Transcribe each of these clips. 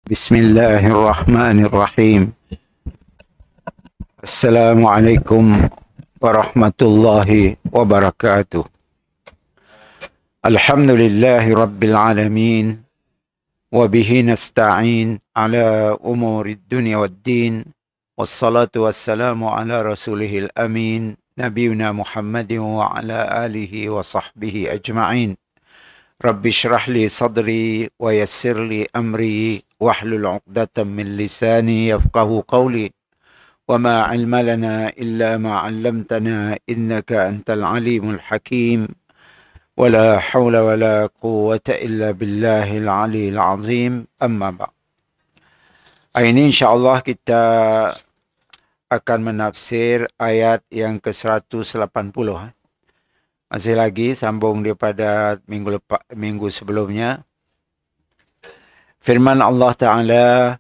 بسم الله الرحمن الرحيم. السلام عليكم ورحمة الله وبركاته. الحمد لله رب العالمين وبه نستعين على أمور الدنيا والدين والصلاة والسلام على رسوله الأمين نبينا محمد وعلى آله وصحبه أجمعين. رب اشرح لي صدري ويسر لي أمري واحلل عقدة من لساني يفقه قولي وما علم لنا إلا ما علمتنا إنك أنت العليم الحكيم ولا حول ولا قوة إلا بالله العلي العظيم. أما بعد. Hari ini insyaAllah kita akan menafsir ayat yang ke-180. Masih lagi sambung daripada minggu sebelumnya. Firman Allah Ta'ala,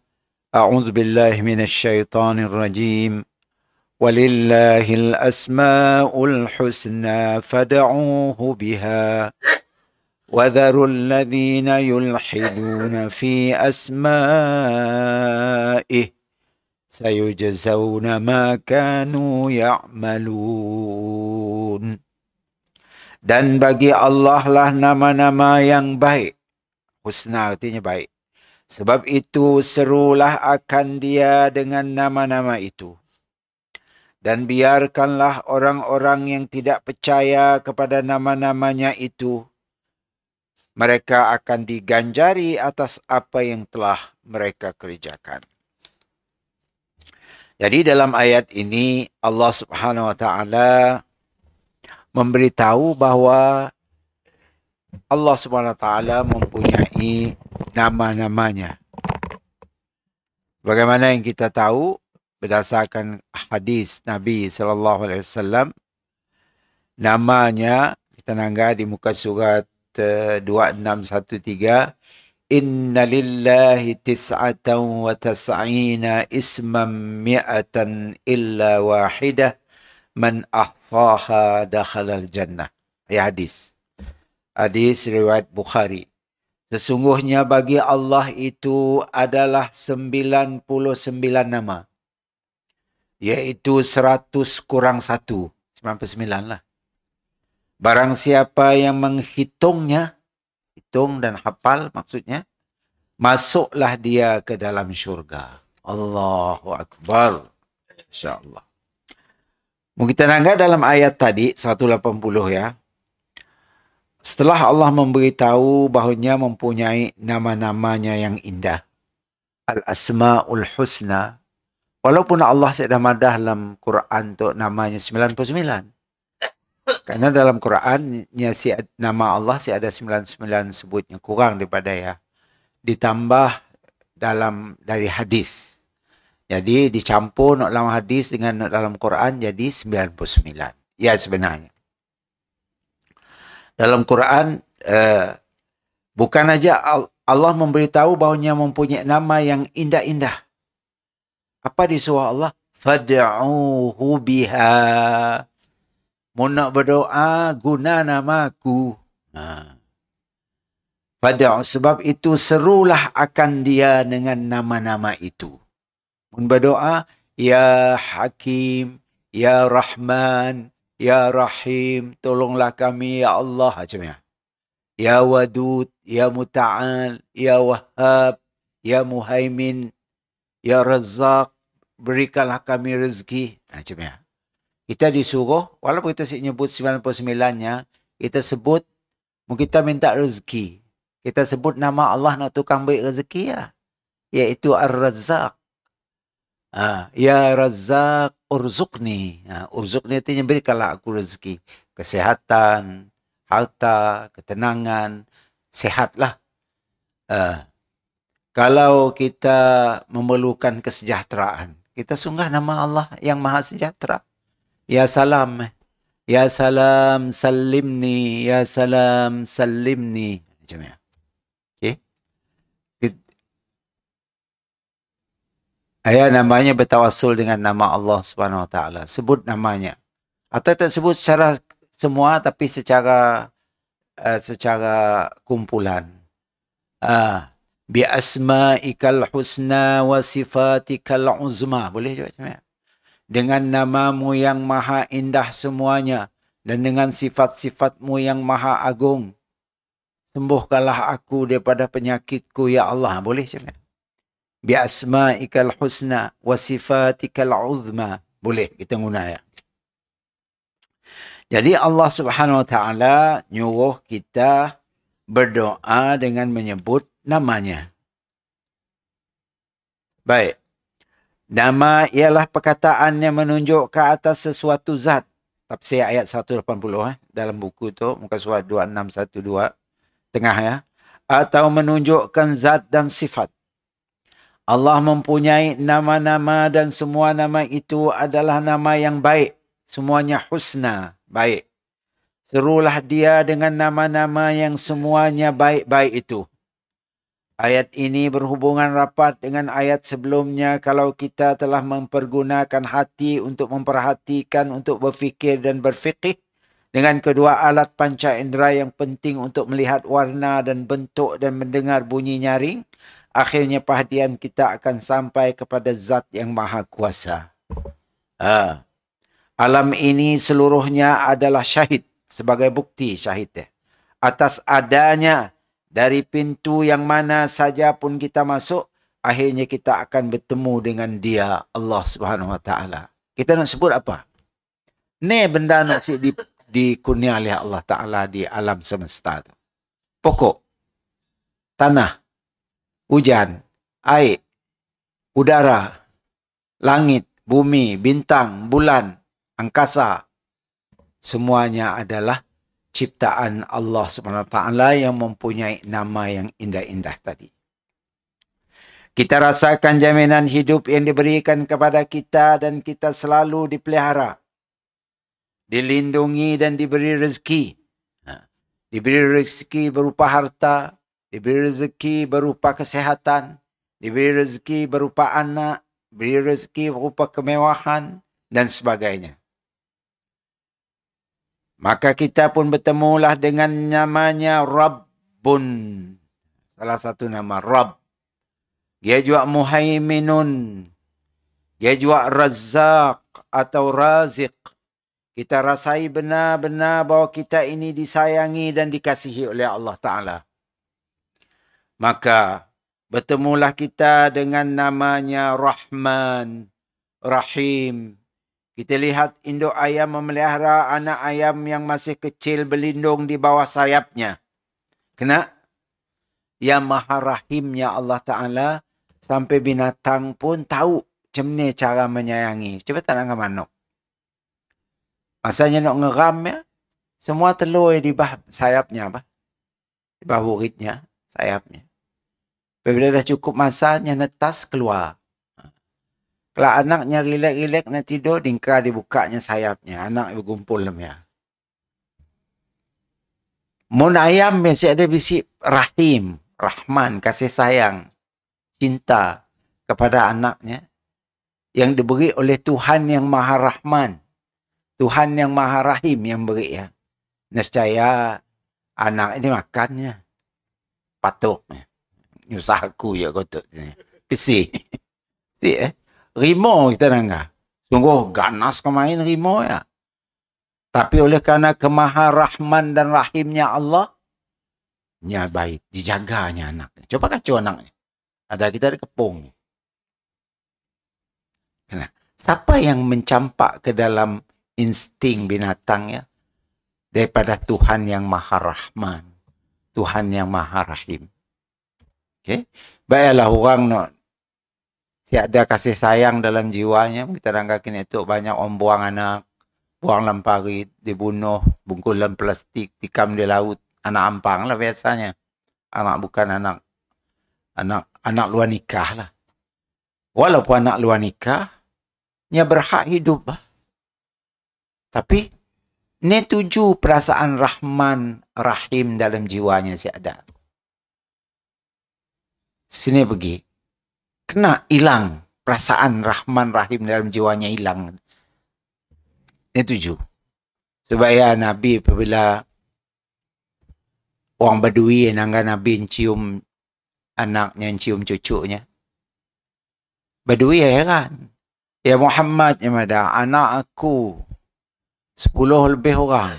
A'udzu billahi minasyaitonir rajim. Walillahil asma'ul husna fad'uuhu biha wa dharul ladzina yulhiduna fi asma'ih sayujzauna ma kanu ya'malun. Dan bagi Allah lah nama-nama yang baik. Husna artinya baik. Sebab itu serulah akan dia dengan nama-nama itu. Dan biarkanlah orang-orang yang tidak percaya kepada nama-namanya itu. Mereka akan diganjari atas apa yang telah mereka kerjakan. Jadi dalam ayat ini Allah Subhanahu Wa Taala memberitahu bahawa Allah Subhanahu Wa Taala mempunyai nama-namanya. Bagaimana yang kita tahu berdasarkan hadis Nabi sallallahu alaihi wasallam, namanya kita nangga di muka surat 2613, Inna lillahi tis'atan wa tas'ina isman mi'atan illa wahidah man ahsaha dakhalal jannah. Hadis riwayat Bukhari. Sesungguhnya bagi Allah itu adalah 99 nama. Iaitu 100 kurang 1. 99 lah. Barang siapa yang menghitungnya, hitung dan hafal maksudnya, masuklah dia ke dalam syurga. Allahu Akbar. InsyaAllah. Kita nangga dalam ayat tadi 180 ya. Setelah Allah memberitahu bahawanya mempunyai nama-namanya yang indah. Al-Asma'ul Husna. Walaupun Allah sudah madah dalam Quran untuk namanya 99. Karena dalam Quran nama Allah ada 99 sebutnya. Kurang daripada ya. Ditambah dari hadis. Jadi dicampur dalam hadis dengan dalam Quran jadi 99. Ya sebenarnya. Dalam Quran bukan aja Allah memberitahu bahawanya mempunyai nama yang indah-indah. Apa disuruh Allah? Fad'uuhu biha. Mau nak berdoa guna namaku. Sebab itu serulah akan dia dengan nama-nama itu. Berdoa, Ya Hakim, Ya Rahman, Ya Rahim, tolonglah kami, Ya Allah. Macamnya. Ya Wadud, Ya Muta'al, Ya Wahhab, Ya Muhaimin, Ya Razzaq, berikanlah kami rezeki. Macamnya. Kita disuruh, walaupun kita nyebut 99-nya, kita sebut, kita minta rezeki. Kita sebut nama Allah nak tukang beri rezeki ya. Iaitu Ar-Razzaq. Ya Razzaq urzuqni. Urzuqni artinya berikanlah aku rezeki. Kesehatan, harta, ketenangan, sehatlah. Kalau kita memerlukan kesejahteraan, kita sunggah nama Allah yang maha sejahtera. Ya Salam. Ya Salam salimni. Ya Salam salimni. Macamnya. Namanya bertawassul dengan nama Allah Subhanahu Wa Taala. Sebut namanya. Atau tak sebut secara semua tapi secara kumpulan. Bi asma'ikal husna wa sifatikal uzma. Boleh juga macam ni. Dengan namamu yang maha indah semuanya dan dengan sifat-sifatmu yang maha agung. Sembuhkanlah aku daripada penyakitku, ya Allah. Boleh macam ni. Bi asma'ikal husna wa sifatikal uzma. Boleh kita guna ya. Jadi Allah Subhanahu wa taala nyuruh kita berdoa dengan menyebut namanya. Baik. Nama ialah perkataan yang menunjuk ke atas sesuatu zat. Tafsir ayat 180 dalam buku tu, muka surat 2612 tengah ya. Atau menunjukkan zat dan sifat. Allah mempunyai nama-nama dan semua nama itu adalah nama yang baik. Semuanya husna, baik. Serulah dia dengan nama-nama yang semuanya baik-baik itu. Ayat ini berhubungan rapat dengan ayat sebelumnya kalau kita telah mempergunakan hati untuk memperhatikan, untuk berfikir dan berfiqih dengan kedua alat panca indera yang penting untuk melihat warna dan bentuk dan mendengar bunyi nyaring, akhirnya perhatian kita akan sampai kepada zat yang maha kuasa. Alam ini seluruhnya adalah syahid, sebagai bukti syahid atas adanya dari pintu yang mana saja pun kita masuk, akhirnya kita akan bertemu dengan dia, Allah Subhanahu Wa Taala. Kita nak sebut apa? Ni benda nak dikurnia oleh Allah Taala di alam semesta tu. Pokok, tanah, hujan, air, udara, langit, bumi, bintang, bulan, angkasa, semuanya adalah ciptaan Allah SWT yang mempunyai nama yang indah-indah tadi. Kita rasakan jaminan hidup yang diberikan kepada kita dan kita selalu dipelihara, dilindungi dan diberi rezeki. Diberi rezeki berupa harta, diberi rezeki berupa kesehatan, diberi rezeki berupa anak, diberi rezeki berupa kemewahan dan sebagainya. Maka kita pun bertemulah dengan namanya Rabbun. Salah satu nama Rabb. Dia juga Muhaiminun. Dia juga Razzaq atau Raziq. Kita rasai benar-benar bahawa kita ini disayangi dan dikasihi oleh Allah Ta'ala. Maka bertemulah kita dengan namanya Rahman, Rahim. Kita lihat induk ayam memelihara anak ayam yang masih kecil berlindung di bawah sayapnya. Kena? Yang maha rahimnya Allah Ta'ala sampai binatang pun tahu macam ni cara menyayangi. Cuba tak nak manuk. Masanya nak ngeram ya, semua telur di bawah sayapnya apa? Di bawah uritnya, sayapnya. Bila dah cukup masanya netas keluar. Kalau anaknya rilek-rilek nak tidur, dingkar dibukanya sayapnya. Anak berkumpul dalam ya. Mun ayam mesti ada bisik rahim, rahman, kasih sayang, cinta kepada anaknya. Yang diberi oleh Tuhan yang maha rahman. Tuhan yang maha rahim yang beri ya. Nescaya anak ini makannya. Patuknya. Nyusah aku ya kotak. Pisi. Si rimau kita dengar. Sungguh ganas kemain rimau ya. Tapi oleh kerana kemaha rahman dan rahimnya Allah, nya baik, dijaganya anaknya. Coba kacau anaknya. Ada kita ada kepung. Nah, siapa yang mencampak ke dalam insting binatang ya? Daripada Tuhan yang maha rahman. Tuhan yang maha rahim. Okay? Baiklah orang nak tiada kasih sayang dalam jiwanya. Kita rangkakin itu banyak orang buang anak. Buang dalam parit, dibunuh, bungkus dalam plastik, tikam di laut. Anak ampang lah biasanya. Anak bukan anak luar nikah lah. Walaupun anak luar nikah, dia berhak hidup lah. Tapi, ni tuju perasaan rahman, rahim dalam jiwanya si ada. Sini pergi. Kena hilang perasaan rahman, rahim dalam jiwanya hilang. Ini tujuh. Supaya Nabi apabila orang Badui yang anggap Nabi cium anaknya cium cucunya. Badui heran. Ya Muhammad, ya Mada, anak aku 10 lebih orang.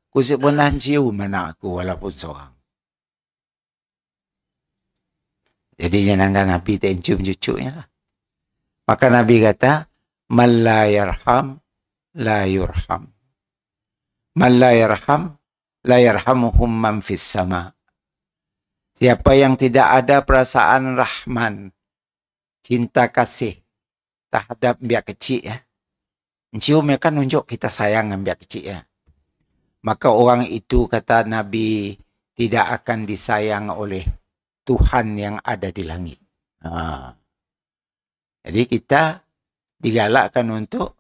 Aku pernah cium anak aku walaupun seorang. Jadi jangan Nabi tak cium cucunya lah. Maka Nabi kata, man la yarham, la yurham. Man la yarham, la yarhamuhum man fis sama. Siapa yang tidak ada perasaan rahman, cinta kasih terhadap biak kecil ya. Ciumnya kan nunjuk kita sayang dengan biak kecil ya. Maka orang itu kata Nabi tidak akan disayang oleh Tuhan yang ada di langit. Jadi kita digalakkan untuk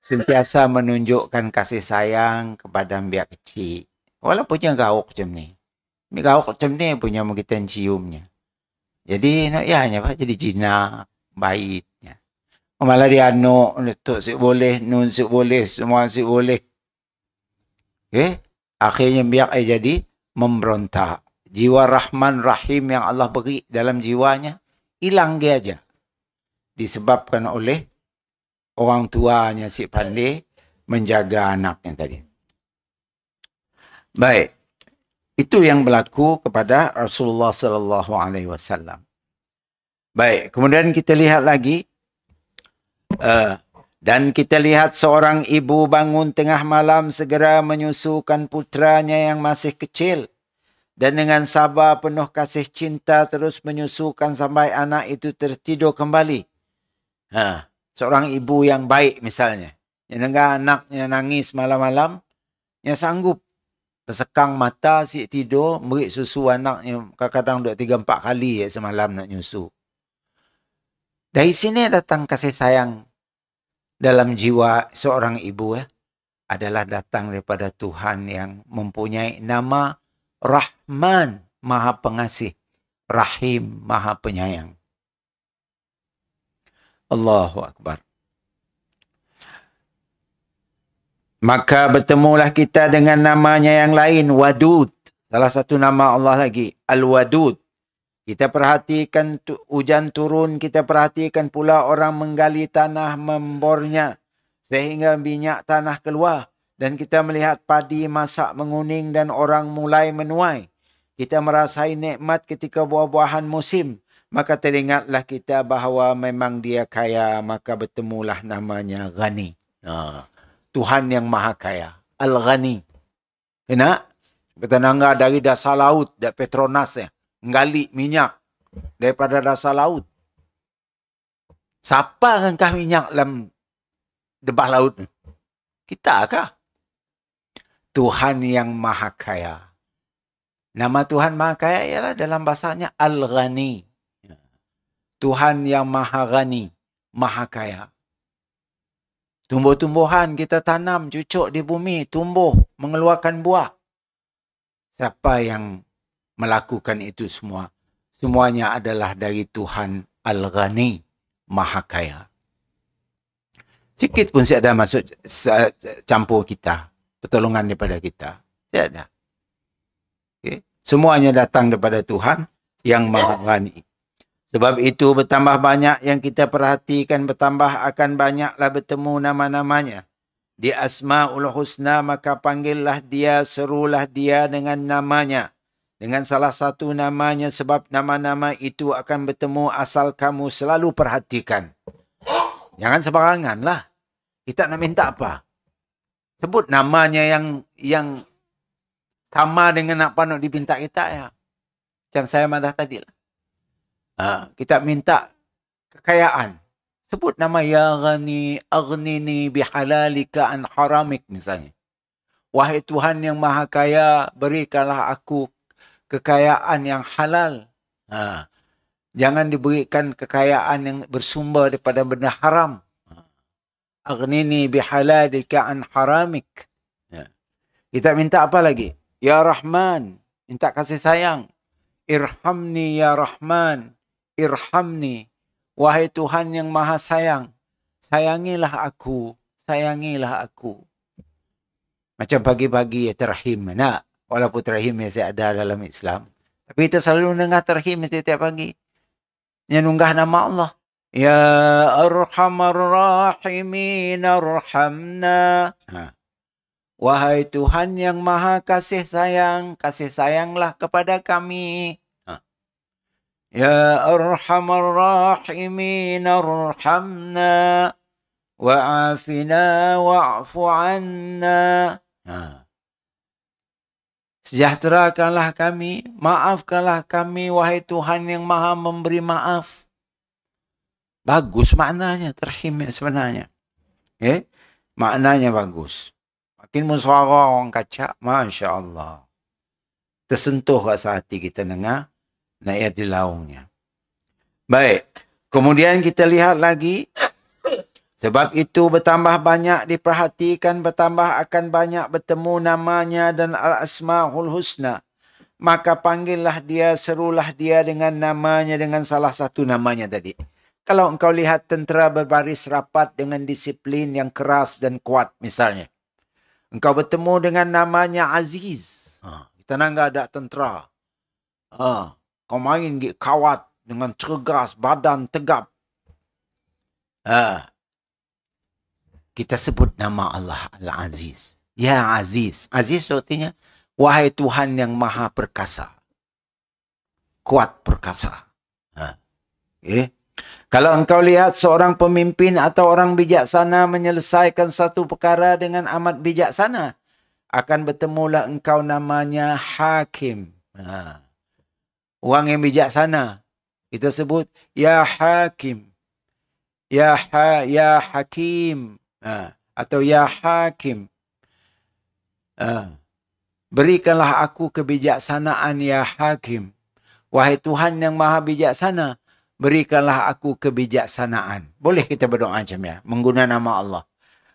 sentiasa menunjukkan kasih sayang kepada biak kecil. Walaupun yang gauk macam ni. Gauk macam ni punya kita ciumnya. Jadi nak ya Pak jadi jinak, baiknya. Malah dia anak, letuk si boleh, nun si boleh, semua si boleh. Okay? Akhirnya biak jadi memberontak. Jiwa Rahman Rahim yang Allah beri dalam jiwanya, hilang dia aja. Disebabkan oleh orang tuanya si pandai menjaga anaknya tadi. Baik. Itu yang berlaku kepada Rasulullah sallallahu alaihi wasallam. Baik, kemudian kita lihat lagi dan kita lihat seorang ibu bangun tengah malam segera menyusukan putranya yang masih kecil. Dan dengan sabar penuh kasih cinta terus menyusukan sampai anak itu tertidur kembali. Seorang ibu yang baik misalnya. Yang dengar anaknya nangis malam-malam. Yang sanggup tersekang mata si tidur. Beri susu anaknya kadang-kadang 2, 3, 4 kali ya, semalam nak nyusu. Dari sini datang kasih sayang dalam jiwa seorang ibu ya. Adalah datang daripada Tuhan yang mempunyai nama Rahman, Maha Pengasih. Rahim, Maha Penyayang. Allahu Akbar. Maka bertemulah kita dengan namanya yang lain, Wadud. Salah satu nama Allah lagi, Al-Wadud. Kita perhatikan hujan turun, kita perhatikan pula orang menggali tanah membornya. Sehingga minyak tanah keluar. Dan kita melihat padi masak menguning dan orang mulai menuai. Kita merasai nikmat ketika buah-buahan musim. Maka teringatlah kita bahawa memang dia kaya. Maka bertemulah namanya Ghani. Tuhan yang maha kaya. Al-Ghani. Kena? Bertenangga dari dasar laut. Dari Petronas ya. Menggali minyak. Daripada dasar laut. Siapa angkah minyak dalam debah laut? Kita kah? Tuhan yang maha kaya. Nama Tuhan maha kaya ialah dalam bahasanya Al-Ghani. Tuhan yang maha ghani, maha kaya. Tumbuh-tumbuhan kita tanam, cucuk di bumi, tumbuh, mengeluarkan buah. Siapa yang melakukan itu semua? Semuanya adalah dari Tuhan Al-Ghani, maha kaya. Sikit pun saya ada masuk campur kita. Pertolongan daripada kita. Tidak ada. Okay. Semuanya datang daripada Tuhan yang Maha Ghani. Sebab itu bertambah banyak yang kita perhatikan, bertambah akan banyaklah bertemu nama-namanya. Di Asma'ul Husna maka panggillah dia, serulah dia dengan namanya. Dengan salah satu namanya sebab nama-nama itu akan bertemu asal kamu selalu perhatikan. Jangan sembarangan lah. Kita nak minta apa? Sebut namanya yang sama dengan apa nak dipinta kita ya. Macam saya madah tadi lah. Kita minta kekayaan. Sebut nama ya Ghani aghnini bihalalika an haramik misalnya. Wahai Tuhan yang maha kaya, berikanlah aku kekayaan yang halal. Jangan diberikan kekayaan yang bersumber daripada benda haram. Aghnini bihalalika an haramik. Kita minta apa lagi? Ya Rahman, minta kasih sayang. Irhamni ya Rahman, irhamni. Wahai Tuhan yang maha sayang, sayangilah aku, sayangilah aku. Macam pagi-pagi ya terahim. Nak, walaupun terahim ya saya ada dalam Islam. Tapi kita selalu dengar terhim tiap pagi. Yang nunggah nama Allah. Ya Arhamar Rahimin Arhamna. Wahai Tuhan yang maha kasih sayanglah kepada kami. Ya Arhamar Rahimin Arhamna. Wa'afina wa'fu anna. Sejahterakanlah kami, maafkanlah kami, wahai Tuhan yang maha memberi maaf. Bagus maknanya, terhim sebenarnya. Maknanya bagus. Makin musyawarah orang kaca, Masya Allah. Tersentuh rasa hati kita dengar, naik di laungnya. Baik, kemudian kita lihat lagi. Sebab itu bertambah banyak diperhatikan, bertambah akan banyak bertemu namanya dan al-asma'ul husna. Maka panggillah dia, serulah dia dengan namanya, dengan salah satu namanya tadi. Kalau engkau lihat tentera berbaris rapat dengan disiplin yang keras dan kuat misalnya. Engkau bertemu dengan namanya Aziz. Kita nak ada tentera. Kau main kawat dengan cergas, badan tegap. Kita sebut nama Allah Al-Aziz. Ya Aziz. Aziz artinya, wahai Tuhan yang maha perkasa. Kuat perkasa. Kalau engkau lihat seorang pemimpin atau orang bijaksana menyelesaikan satu perkara dengan amat bijaksana, akan bertemulah engkau namanya Hakim. Orang yang bijaksana. Kita sebut, Ya Hakim. Ya Hakim. Atau Ya Hakim. Berikanlah aku kebijaksanaan Ya Hakim. Wahai Tuhan yang maha bijaksana, berikanlah aku kebijaksanaan. Boleh kita berdoa macam ya, menggunakan nama Allah.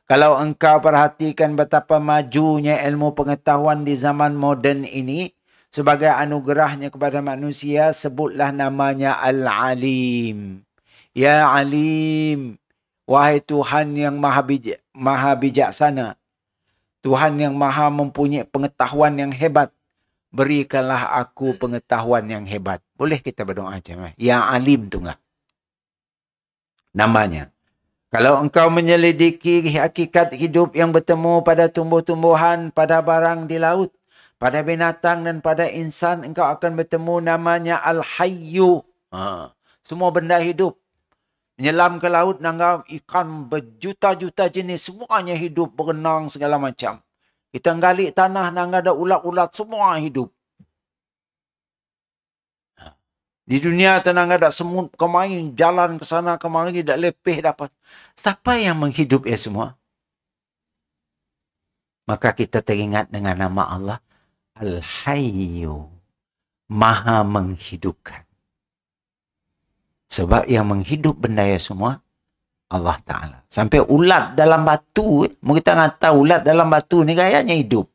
Kalau engkau perhatikan betapa majunya ilmu pengetahuan di zaman moden ini, sebagai anugerahnya kepada manusia, sebutlah namanya Al-Alim. Ya Alim. Wahai Tuhan yang maha bijaksana. Tuhan yang maha mempunyai pengetahuan yang hebat. Berikanlah aku pengetahuan yang hebat. Boleh kita berdoa macam Ya Alim tu enggak? Namanya. Kalau engkau menyelidiki hakikat hidup yang bertemu pada tumbuh-tumbuhan, pada barang di laut, pada binatang dan pada insan, engkau akan bertemu namanya Al-Hayyu. Semua benda hidup. Menyelam ke laut, nanggap ikan berjuta-juta jenis. Semuanya hidup, berenang, segala macam. Kita gali tanah, nanggap ada ulat-ulat, semua hidup. Di dunia, nanggap ada semut kemain, jalan ke sana kemari, tak lepeh dapat. Siapa yang menghidup ya semua? Maka kita teringat dengan nama Allah. Al-Hayyu. Maha menghidupkan. Sebab yang menghidup benda ya semua, Allah Ta'ala. Sampai ulat dalam batu, kita nak tahu ulat dalam batu ni gayanya hidup.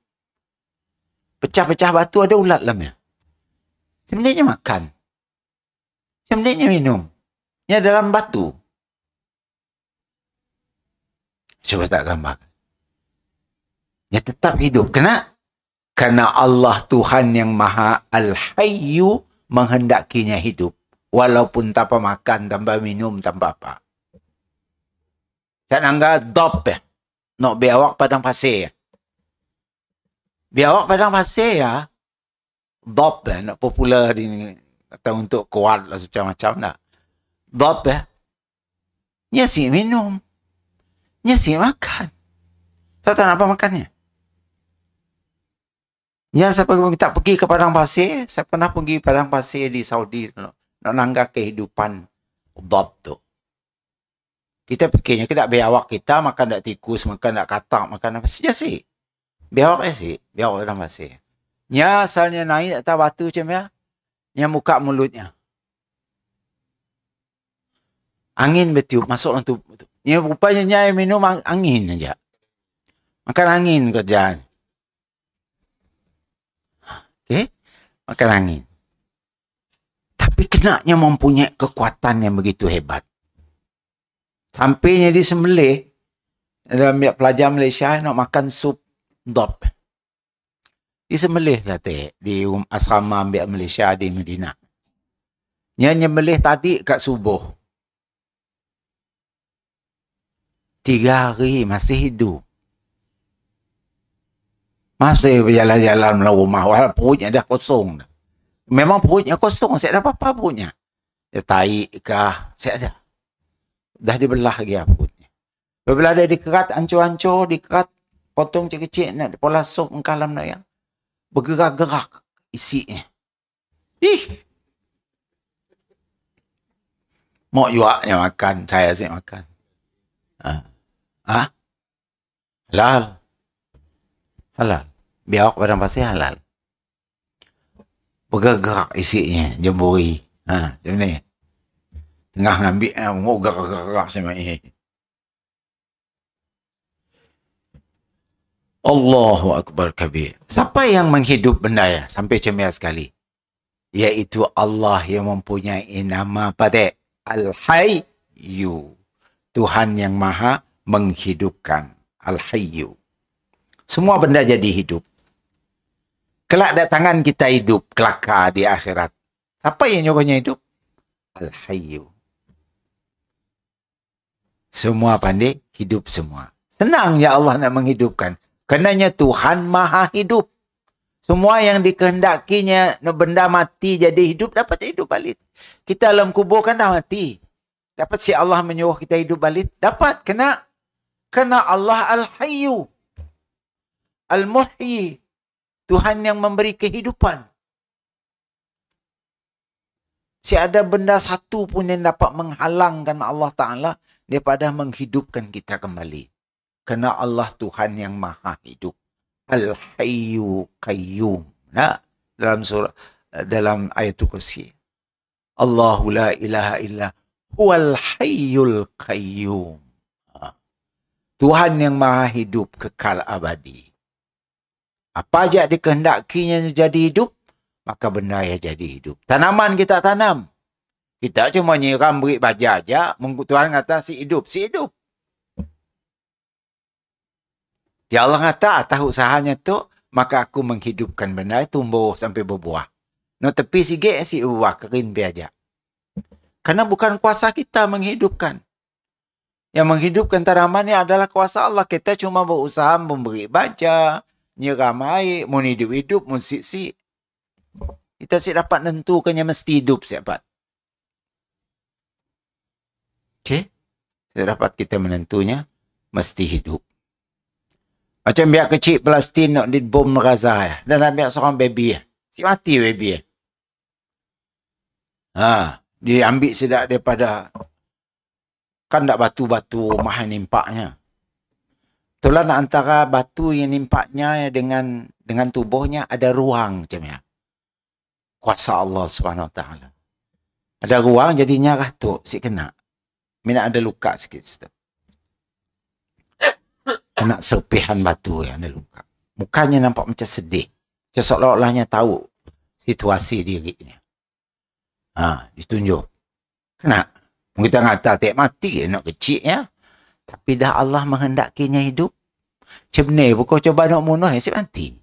Pecah-pecah batu ada ulat dalamnya. Sebenarnya makan. Sebenarnya minum. Yang dalam batu. Coba tak gambarkan. Ya tetap hidup. Kenapa? Karena Allah Tuhan yang Maha Al-Hayyu menghendakinya hidup. Walaupun tanpa makan, tanpa minum, tanpa apa. Tak nangga dop ya. Nak biawak padang pasir ya. Biawak padang pasir ya. Dop ya. Nak popular di ni. Kata untuk kuat lah macam-macam dah. Dop ya. Nyasi minum. Nyasi makan. Tahu tak apa makannya? Ya, saya tak pergi ke padang pasir. Saya pernah pergi padang pasir di Saudi. Nak nangga kehidupan dop tu. Kita fikirnya kita biawak kita makan tak tikus, makan tak katak, makan apa saja sih. Biawak sih, biawak dalam pasir. Nya asalnya naik atas batu macam ya. Nya buka mulutnya. Angin bertiup masuk untuk nya rupanya nya minum angin aja. Makan angin kerjaan. Okey? Makan angin. Tapi kenaknya mempunyai kekuatan yang begitu hebat. Sampainya disembelih, ada pelajar Malaysia nak makan sup dop. Disembelih lah di asrama ambil Malaysia di Medina. Nya nyembelih tadi kat subuh. 3 hari masih hidup. Masih berjalan-jalan melalui rumah. Walaupun perutnya dah kosong. Memang perutnya kosong. Saya ada apa-apa perutnya. Dia taik kah? Saya ada. Dah dibelah lagi perutnya. Bila ada dikerat, ancur-ancur, dikerat, potong kecil-kecil, nak pola sup engkalam nak yang. Bergerak-gerak isinya. Mau juga yang makan, saya sih makan. Halal. Halal. Biawak padang pasir halal. Bergerak isinya, jemburi. Macam ni. Tengah ngambil, mau gerak-gerak sama ini. Allahu Akbar kabir. Siapa yang menghidup benda ya? Sampai cemia sekali. Iaitu Allah yang mempunyai nama pada Al-Hayyu. Tuhan yang maha menghidupkan. Al-Hayyu. Semua benda jadi hidup. Kelak datangan kita hidup. Kelakar di akhirat. Siapa yang nyuruhnya hidup? Al-Hayyu. Semua pandai, hidup semua. Senang ya Allah nak menghidupkan. Karenanya Tuhan maha hidup. Semua yang dikehendakinya benda mati jadi hidup, dapat hidup balik. Kita dalam kubur kan dah mati. Dapat si Allah menyuruh kita hidup balik? Dapat. Kena Allah Al-Hayyu. Al-Muhyi. Tuhan yang memberi kehidupan. Si ada benda satu pun yang dapat menghalangkan Allah Ta'ala daripada menghidupkan kita kembali. Kerana Allah Tuhan yang maha hidup. Al-Hayyu Qayyum. Nah, dalam ayat kursi. Allahu la ilaha illa huwal hayyul qayyum. Tuhan yang maha hidup kekal abadi. Apa aja dikehendakinya jadi hidup, maka benda yang jadi hidup. Tanaman kita tanam. Kita cuma nyiram beri baja aja. Tuhan kata si hidup. Si hidup. Ya Allah kata atas usahanya tu, maka aku menghidupkan benda tumbuh sampai berbuah. No tepi sikit si buah kering biaja. Karena bukan kuasa kita menghidupkan. Yang menghidupkan tanaman ni adalah kuasa Allah. Kita cuma berusaha memberi baja, nyiram air, mau hidup-hidup, mau sik-sik. Kita sih dapat nentukannya mesti hidup siapa. Okey? Saya dapat kita menentunya mesti hidup. Macam biar kecil Palestin nak dibom Gaza ya. Dan nak biar seorang baby ya. Si mati baby ya. Diambil sedak daripada kan tak batu-batu rumah yang nimpaknya. Itulah antara batu yang nimpaknya dengan tubuhnya ada ruang macam ya. Kuasa Allah Subhanahu Wa Taala. Ada ruang jadinya ratuk si kena. Mina ada luka sikit situ. Kena serpihan batu yang ada luka. Mukanya nampak macam sedih. Macam seolah-olahnya tahu situasi dirinya. Ditunjuk. Kena. Kita kata tak mati nak kecil ya. Tapi dah Allah menghendakinya hidup. Macam ni pun coba nak bunuh ya, mati.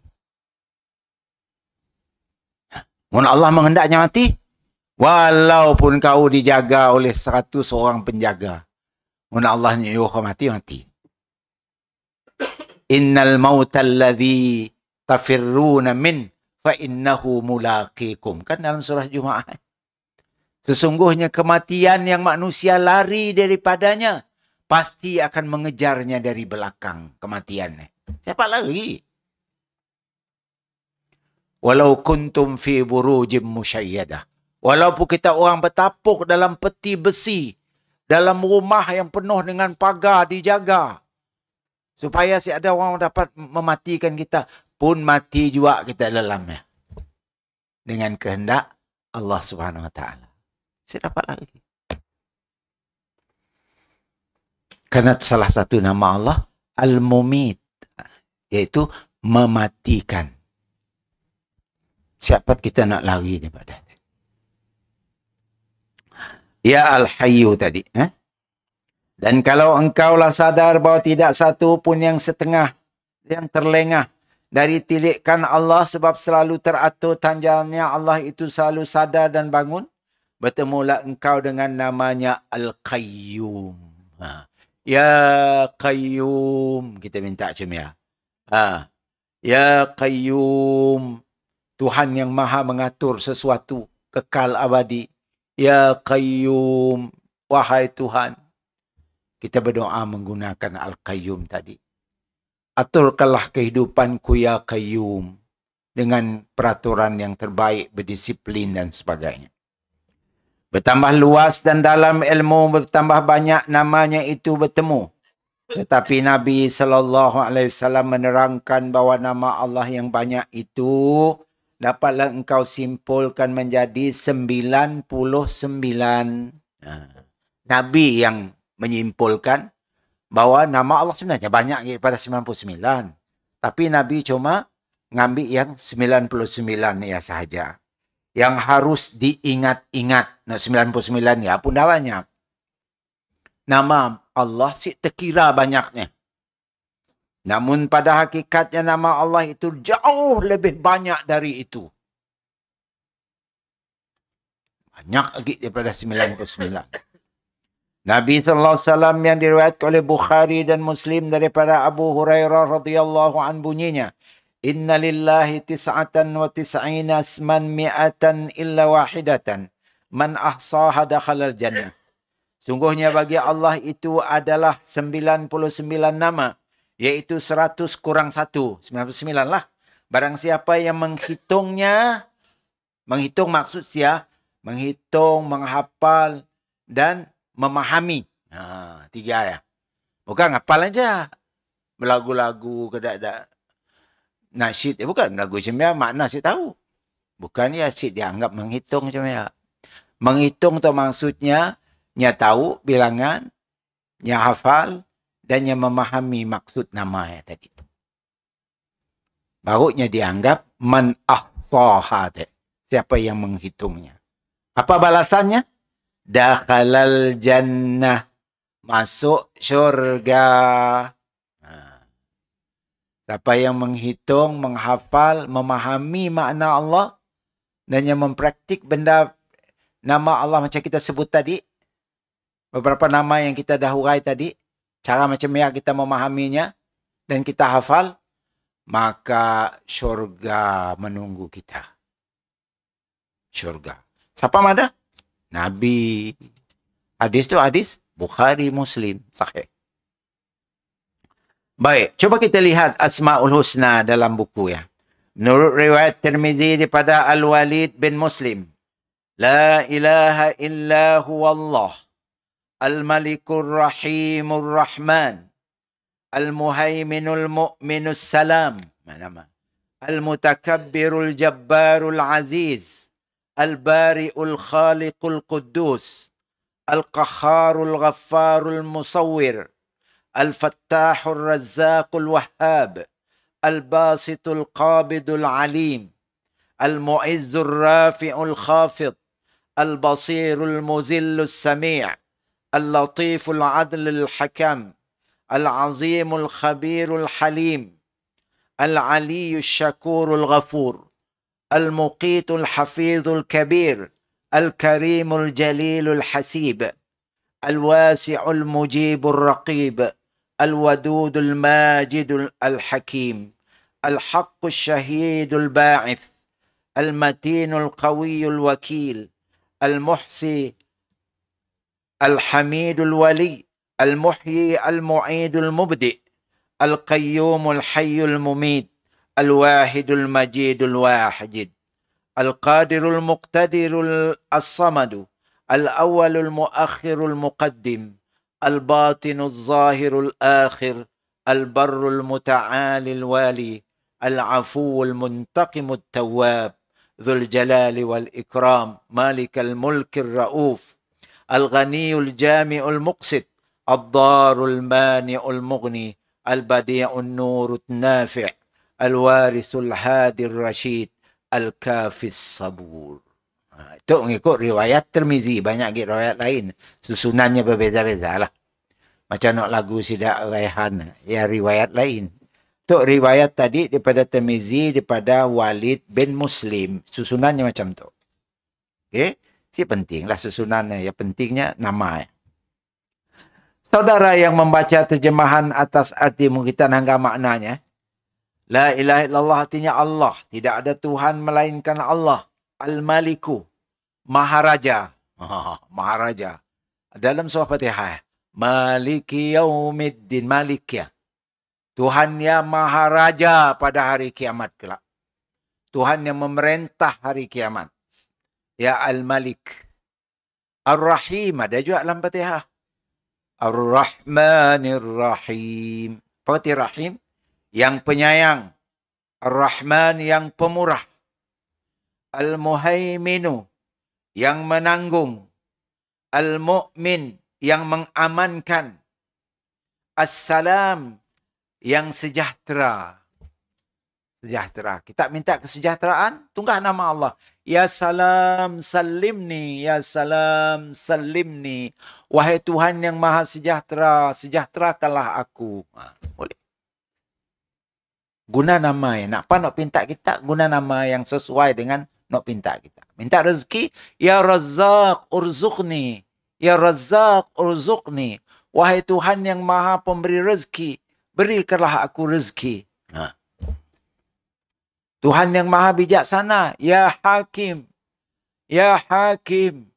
Mun Allah menghendaknya mati, walaupun kau dijaga oleh 100 orang penjaga. Mun Allah nyuruh kau mati, mati. Innal mautal ladzi tafirruna min fa innahu mulaqikum. Kan dalam surah Jumaat. Sesungguhnya kematian yang manusia lari daripadanya pasti akan mengejarnya dari belakang kematiannya. Siapa lari? Walau kuntum fi burujim musyayyadah. Walaupun kita orang bertapuk dalam peti besi, dalam rumah yang penuh dengan pagar dijaga. Supaya si ada orang dapat mematikan kita. Pun mati juga kita dalamnya. Dengan kehendak Allah Subhanahu Wa Taala. Saya dapat lagi. Karena salah satu nama Allah, Al-Mumit. Iaitu mematikan. Siapa kita nak lari daripada itu? Ya Al-Hayyu tadi. Dan kalau engkaulah sadar bahawa tidak satu pun yang setengah, yang terlengah dari tilikan Allah sebab selalu teratur tanjanya Allah itu selalu sadar dan bangun. Bertemulah engkau dengan namanya Al-Qayyum. Ha. Ya Qayyum. Kita minta macam ya. Ha. Ya Qayyum. Tuhan yang maha mengatur sesuatu. Kekal abadi. Ya Qayyum. Wahai Tuhan. Kita berdoa menggunakan Al-Qayyum tadi. Aturkanlah kehidupanku ya Qayyum. Dengan peraturan yang terbaik, berdisiplin dan sebagainya. Bertambah luas dan dalam ilmu, bertambah banyak namanya itu bertemu. Tetapi Nabi SAW menerangkan bahawa nama Allah yang banyak itu dapatlah engkau simpulkan menjadi 99. Nabi yang menyimpulkan bahawa nama Allah sebenarnya banyak daripada 99. Tapi Nabi cuma ngambil yang 99 ya sahaja. Yang harus diingat-ingat. 99 ya pun dah banyak. Nama Allah si terkira banyaknya. Namun pada hakikatnya nama Allah itu jauh lebih banyak dari itu. Banyak lagi daripada 99. Nabi SAW yang diriwayatkan oleh Bukhari dan Muslim daripada Abu Hurairah radhiyallahu anhu bunyinya. Inna lillahi tis'atan wa tis'ina asman mi'atan illa wahidatan. Man ahsaha dakhalal jannah. Sungguhnya bagi Allah itu adalah 99 nama. Iaitu 100 kurang 1. 99 lah. Barang siapa yang menghitungnya. Menghitung maksud sia. Menghitung, menghafal dan memahami. 3 ya. Bukan hafal aja. Berlagu-lagu kedak-dak. Nasyid, bukan lagu macam ya, makna saya tahu. Bukan ya syid dianggap menghitung macam ya. Menghitung tu maksudnya, nya tahu bilangan, nya hafal, dan nya memahami maksud nama ya tadi. Barunya dianggap man ahsaha. Siapa yang menghitungnya. Apa balasannya? Dakhalal jannah. Masuk syurga. Siapa yang menghitung, menghafal, memahami makna Allah dan yang mempraktik benda nama Allah macam kita sebut tadi. Beberapa nama yang kita dah hurai tadi. Cara macam yang kita memahaminya dan kita hafal. Maka syurga menunggu kita. Syurga. Siapa ada? Nabi. Hadis tu hadis Bukhari Muslim. Sahih. Baik, coba kita lihat Asmaul Husna dalam buku ya. Menurut riwayat Tirmizi daripada Al-Walid bin Muslim. La ilaha illa huwallah. Al-Malikul Rahimul Rahman. Al-Muhayminul Mu'minus Salam. Mana? Al-Mutakabbirul Jabbarul Aziz. Al-Bari'ul Khaliqul Quddus. Al-Qahharul Ghaffarul Musawwir. الفتاح الرزاق الوهاب الباسط القابض العليم المعز الرافع الخافض البصير المذل السميع اللطيف العدل الحكم العظيم الخبير الحليم العلي الشكور الغفور المقيت الحفيظ الكبير الكريم الجليل الحسيب الواسع المجيب الرقيب الودود الماجد الحكيم الحق الشهيد الباعث المتين القوي الوكيل المحصي الحميد الولي المحيي المعيد المبدئ القيوم الحي المميت الواحد المجيد الواحد القادر المقتدر الصمد الأول المؤخر المقدم الباطن الظاهر الآخر البر المتعالي الوالي العفو المنتقم التواب ذو الجلال والإكرام مالك الملك الرؤوف الغني الجامع المقسط الضار المانع المغني البديع النور النافع الوارث الهادي الرشيد الكافي الصبور. Itu mengikut riwayat Tirmizi. Banyak lagi riwayat lain. Susunannya berbeza-beza lah. Macam nak lagu Sidak Raihan. Ya riwayat lain. Untuk riwayat tadi daripada Tirmizi, daripada Walid bin Muslim. Susunannya macam tu. Okey. Si pentinglah susunannya. Yang pentingnya nama. Saudara yang membaca terjemahan atas arti mungkitan hingga maknanya. La ilaha illallah artinya Allah. Tidak ada Tuhan melainkan Allah. Al-Maliku. Maharaja. Maharaja. Dalam surah Fatihah. Maliki yaumiddin. Malik ya. Tuhan yang Maharaja pada hari kiamat kelak. Tuhan yang memerintah hari kiamat. Ya Al-Malik. Ar-Rahim. Ada juga dalam Fatihah. Ar-Rahmanir Rahim. Fatih Rahim. Yang penyayang. Ar-Rahman yang pemurah. Al-Muhaiminu. Yang menanggung. Al-Mu'min. Yang mengamankan. As-Salam. Yang sejahtera. Sejahtera. Kita minta kesejahteraan, tunggah nama Allah. Ya salam salimni, ya salam salimni. Wahai Tuhan yang maha sejahtera, sejahterakanlah aku. Boleh. Guna nama ya. Nak pinta kita, guna nama yang sesuai dengan nak pinta kita. Minta rezeki, ya Razzaq urzuqni. Ya Razzaq urzuqni. Wahai Tuhan yang maha pemberi rezeki, berikanlah aku rezeki. Tuhan yang maha bijaksana. Ya Hakim. Ya Hakim.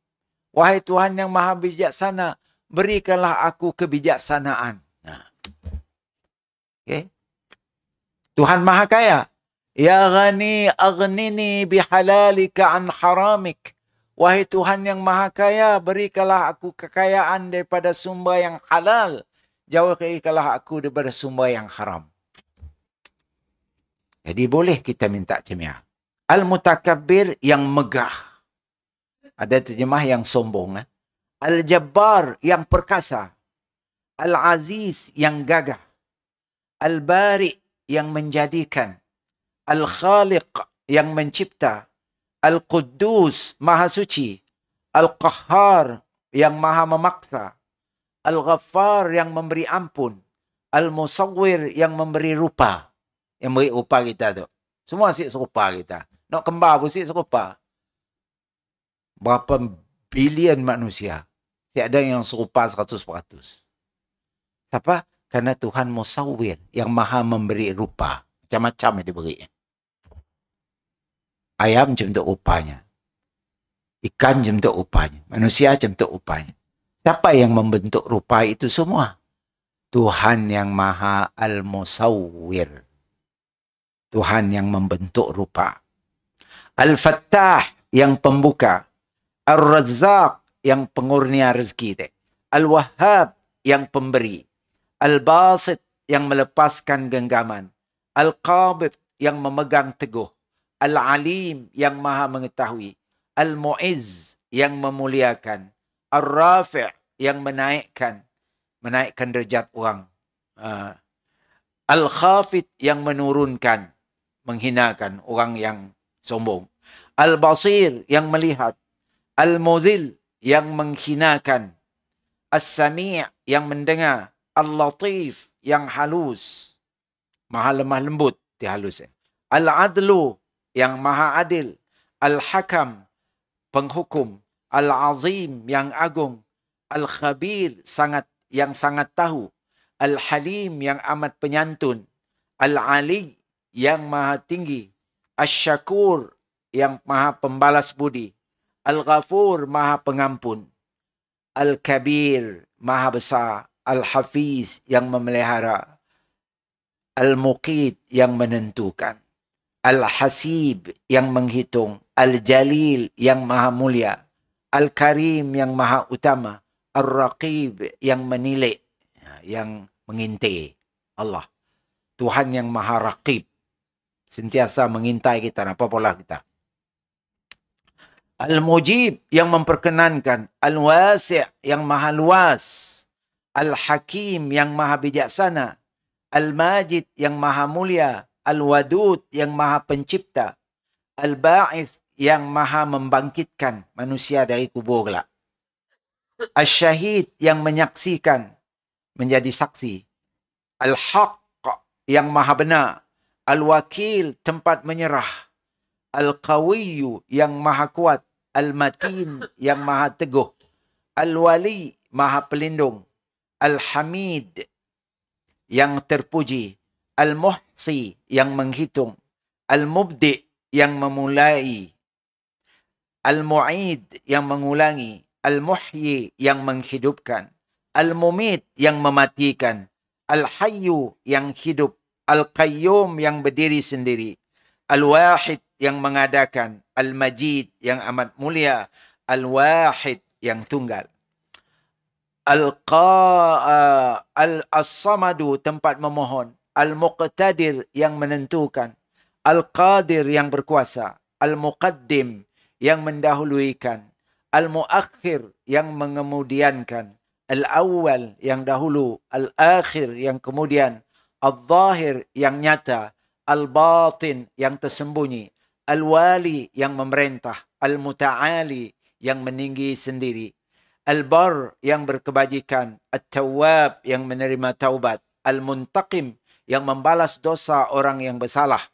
Wahai Tuhan yang maha bijaksana. Berikanlah aku kebijaksanaan. Okay. Tuhan maha kaya. Ya Ghani aghnini bihalalika an haramik. Wahai Tuhan yang maha kaya. Berikanlah aku kekayaan daripada sumber yang halal. Jauhkanlah aku daripada sumber yang haram. Jadi boleh kita minta cemia. Al-Mutakabbir yang megah. Ada terjemah yang sombong. Al-Jabbar yang perkasa. Al-Aziz yang gagah. Al-Bari yang menjadikan. Al-Khaliq yang mencipta. Al-Quddus maha suci. Al-Qahhar yang maha memaksa. Al-Ghaffar yang memberi ampun. Al-Musawwir yang memberi rupa. Yang beri rupa kita tu. Semua asyik serupa kita. Nak kembar pun asyik serupa. Berapa bilion manusia. Tidak ada yang serupa 100%. Siapa? Karena Tuhan Musawwir yang maha memberi rupa. Macam-macam yang diberi. Ayam macam tu rupanya. Ikan macam tu rupanya. Manusia macam tu rupanya. Siapa yang membentuk rupa itu semua? Tuhan yang maha al-Musawwir. Tuhan yang membentuk rupa. Al-Fattah yang pembuka. Al-Razzaq yang pengurnia rezeki. Al-Wahhab yang pemberi. Al-Basit yang melepaskan genggaman. Al-Qabid yang memegang teguh. Al-Alim yang maha mengetahui. Al-Mu'izz yang memuliakan. Al-Rafi' yang menaikkan derajat orang. Al-Khafid yang menurunkan, menghinakan orang yang sombong. Al-Basir yang melihat. Al-Muzil yang menghinakan. As-Sami' yang mendengar. Al-Latif yang halus. Maha lemah lembut, halus. Al-Adlu yang maha adil. Al-Hakam penghukum. Al-Azim yang agung. Al-Khabir yang sangat tahu. Al-Halim yang amat penyantun. Al-Ali yang maha tinggi. Asy-Syakur yang maha pembalas budi. Al-Ghafur maha pengampun. Al-Kabir maha besar. Al-Hafiz yang memelihara. Al-Muqit yang menentukan. Al-Hasib yang menghitung. Al-Jalil yang maha mulia. Al-Karim yang maha utama. Al-Raqib yang menilai. Yang mengintai Allah. Tuhan yang maha raqib. Sentiasa mengintai kita. Apa pola kita. Al-Mujib yang memperkenankan. Al-Wasi' yang maha luas. Al-Hakim yang maha bijaksana. Al-Majid yang maha mulia. Al-Wadud yang maha pencipta. Al-Ba'ith yang maha membangkitkan manusia dari kubur gelap. Al-Syahid yang menyaksikan, menjadi saksi. Al-Haq yang maha benar. Al-Wakil, tempat menyerah. Al-Qawiyyu, yang maha kuat. Al-Matin, yang maha teguh. Al-Wali, maha pelindung. Al-Hamid, yang terpuji. Al-Muhsi, yang menghitung. Al-Mubdi, yang memulai. Al-Mu'id, yang mengulangi. Al-Muhyi, yang menghidupkan. Al-Mumit, yang mematikan. Al-Hayyu, yang hidup. Al-Qayyum, yang berdiri sendiri. Al-Wahid, yang mengadakan. Al-Majid, yang amat mulia. Al-Wahid, yang tunggal. Al-Samadu, tempat memohon. Al-Muqtadir, yang menentukan. Al-Qadir, yang berkuasa. Al-Muqaddim, yang mendahuluikan. Al-Muakhir, yang mengemudiankan. Al-Awwal, yang dahulu. Al-Akhir, yang kemudian. Al-Zahir, yang nyata. Al-Batin, yang tersembunyi. Al-Wali, yang memerintah. Al-Muta'ali, yang meninggi sendiri. Al-Bar, yang berkebajikan. At-Tawwab, yang menerima taubat. Al-Muntaqim, yang membalas dosa orang yang bersalah.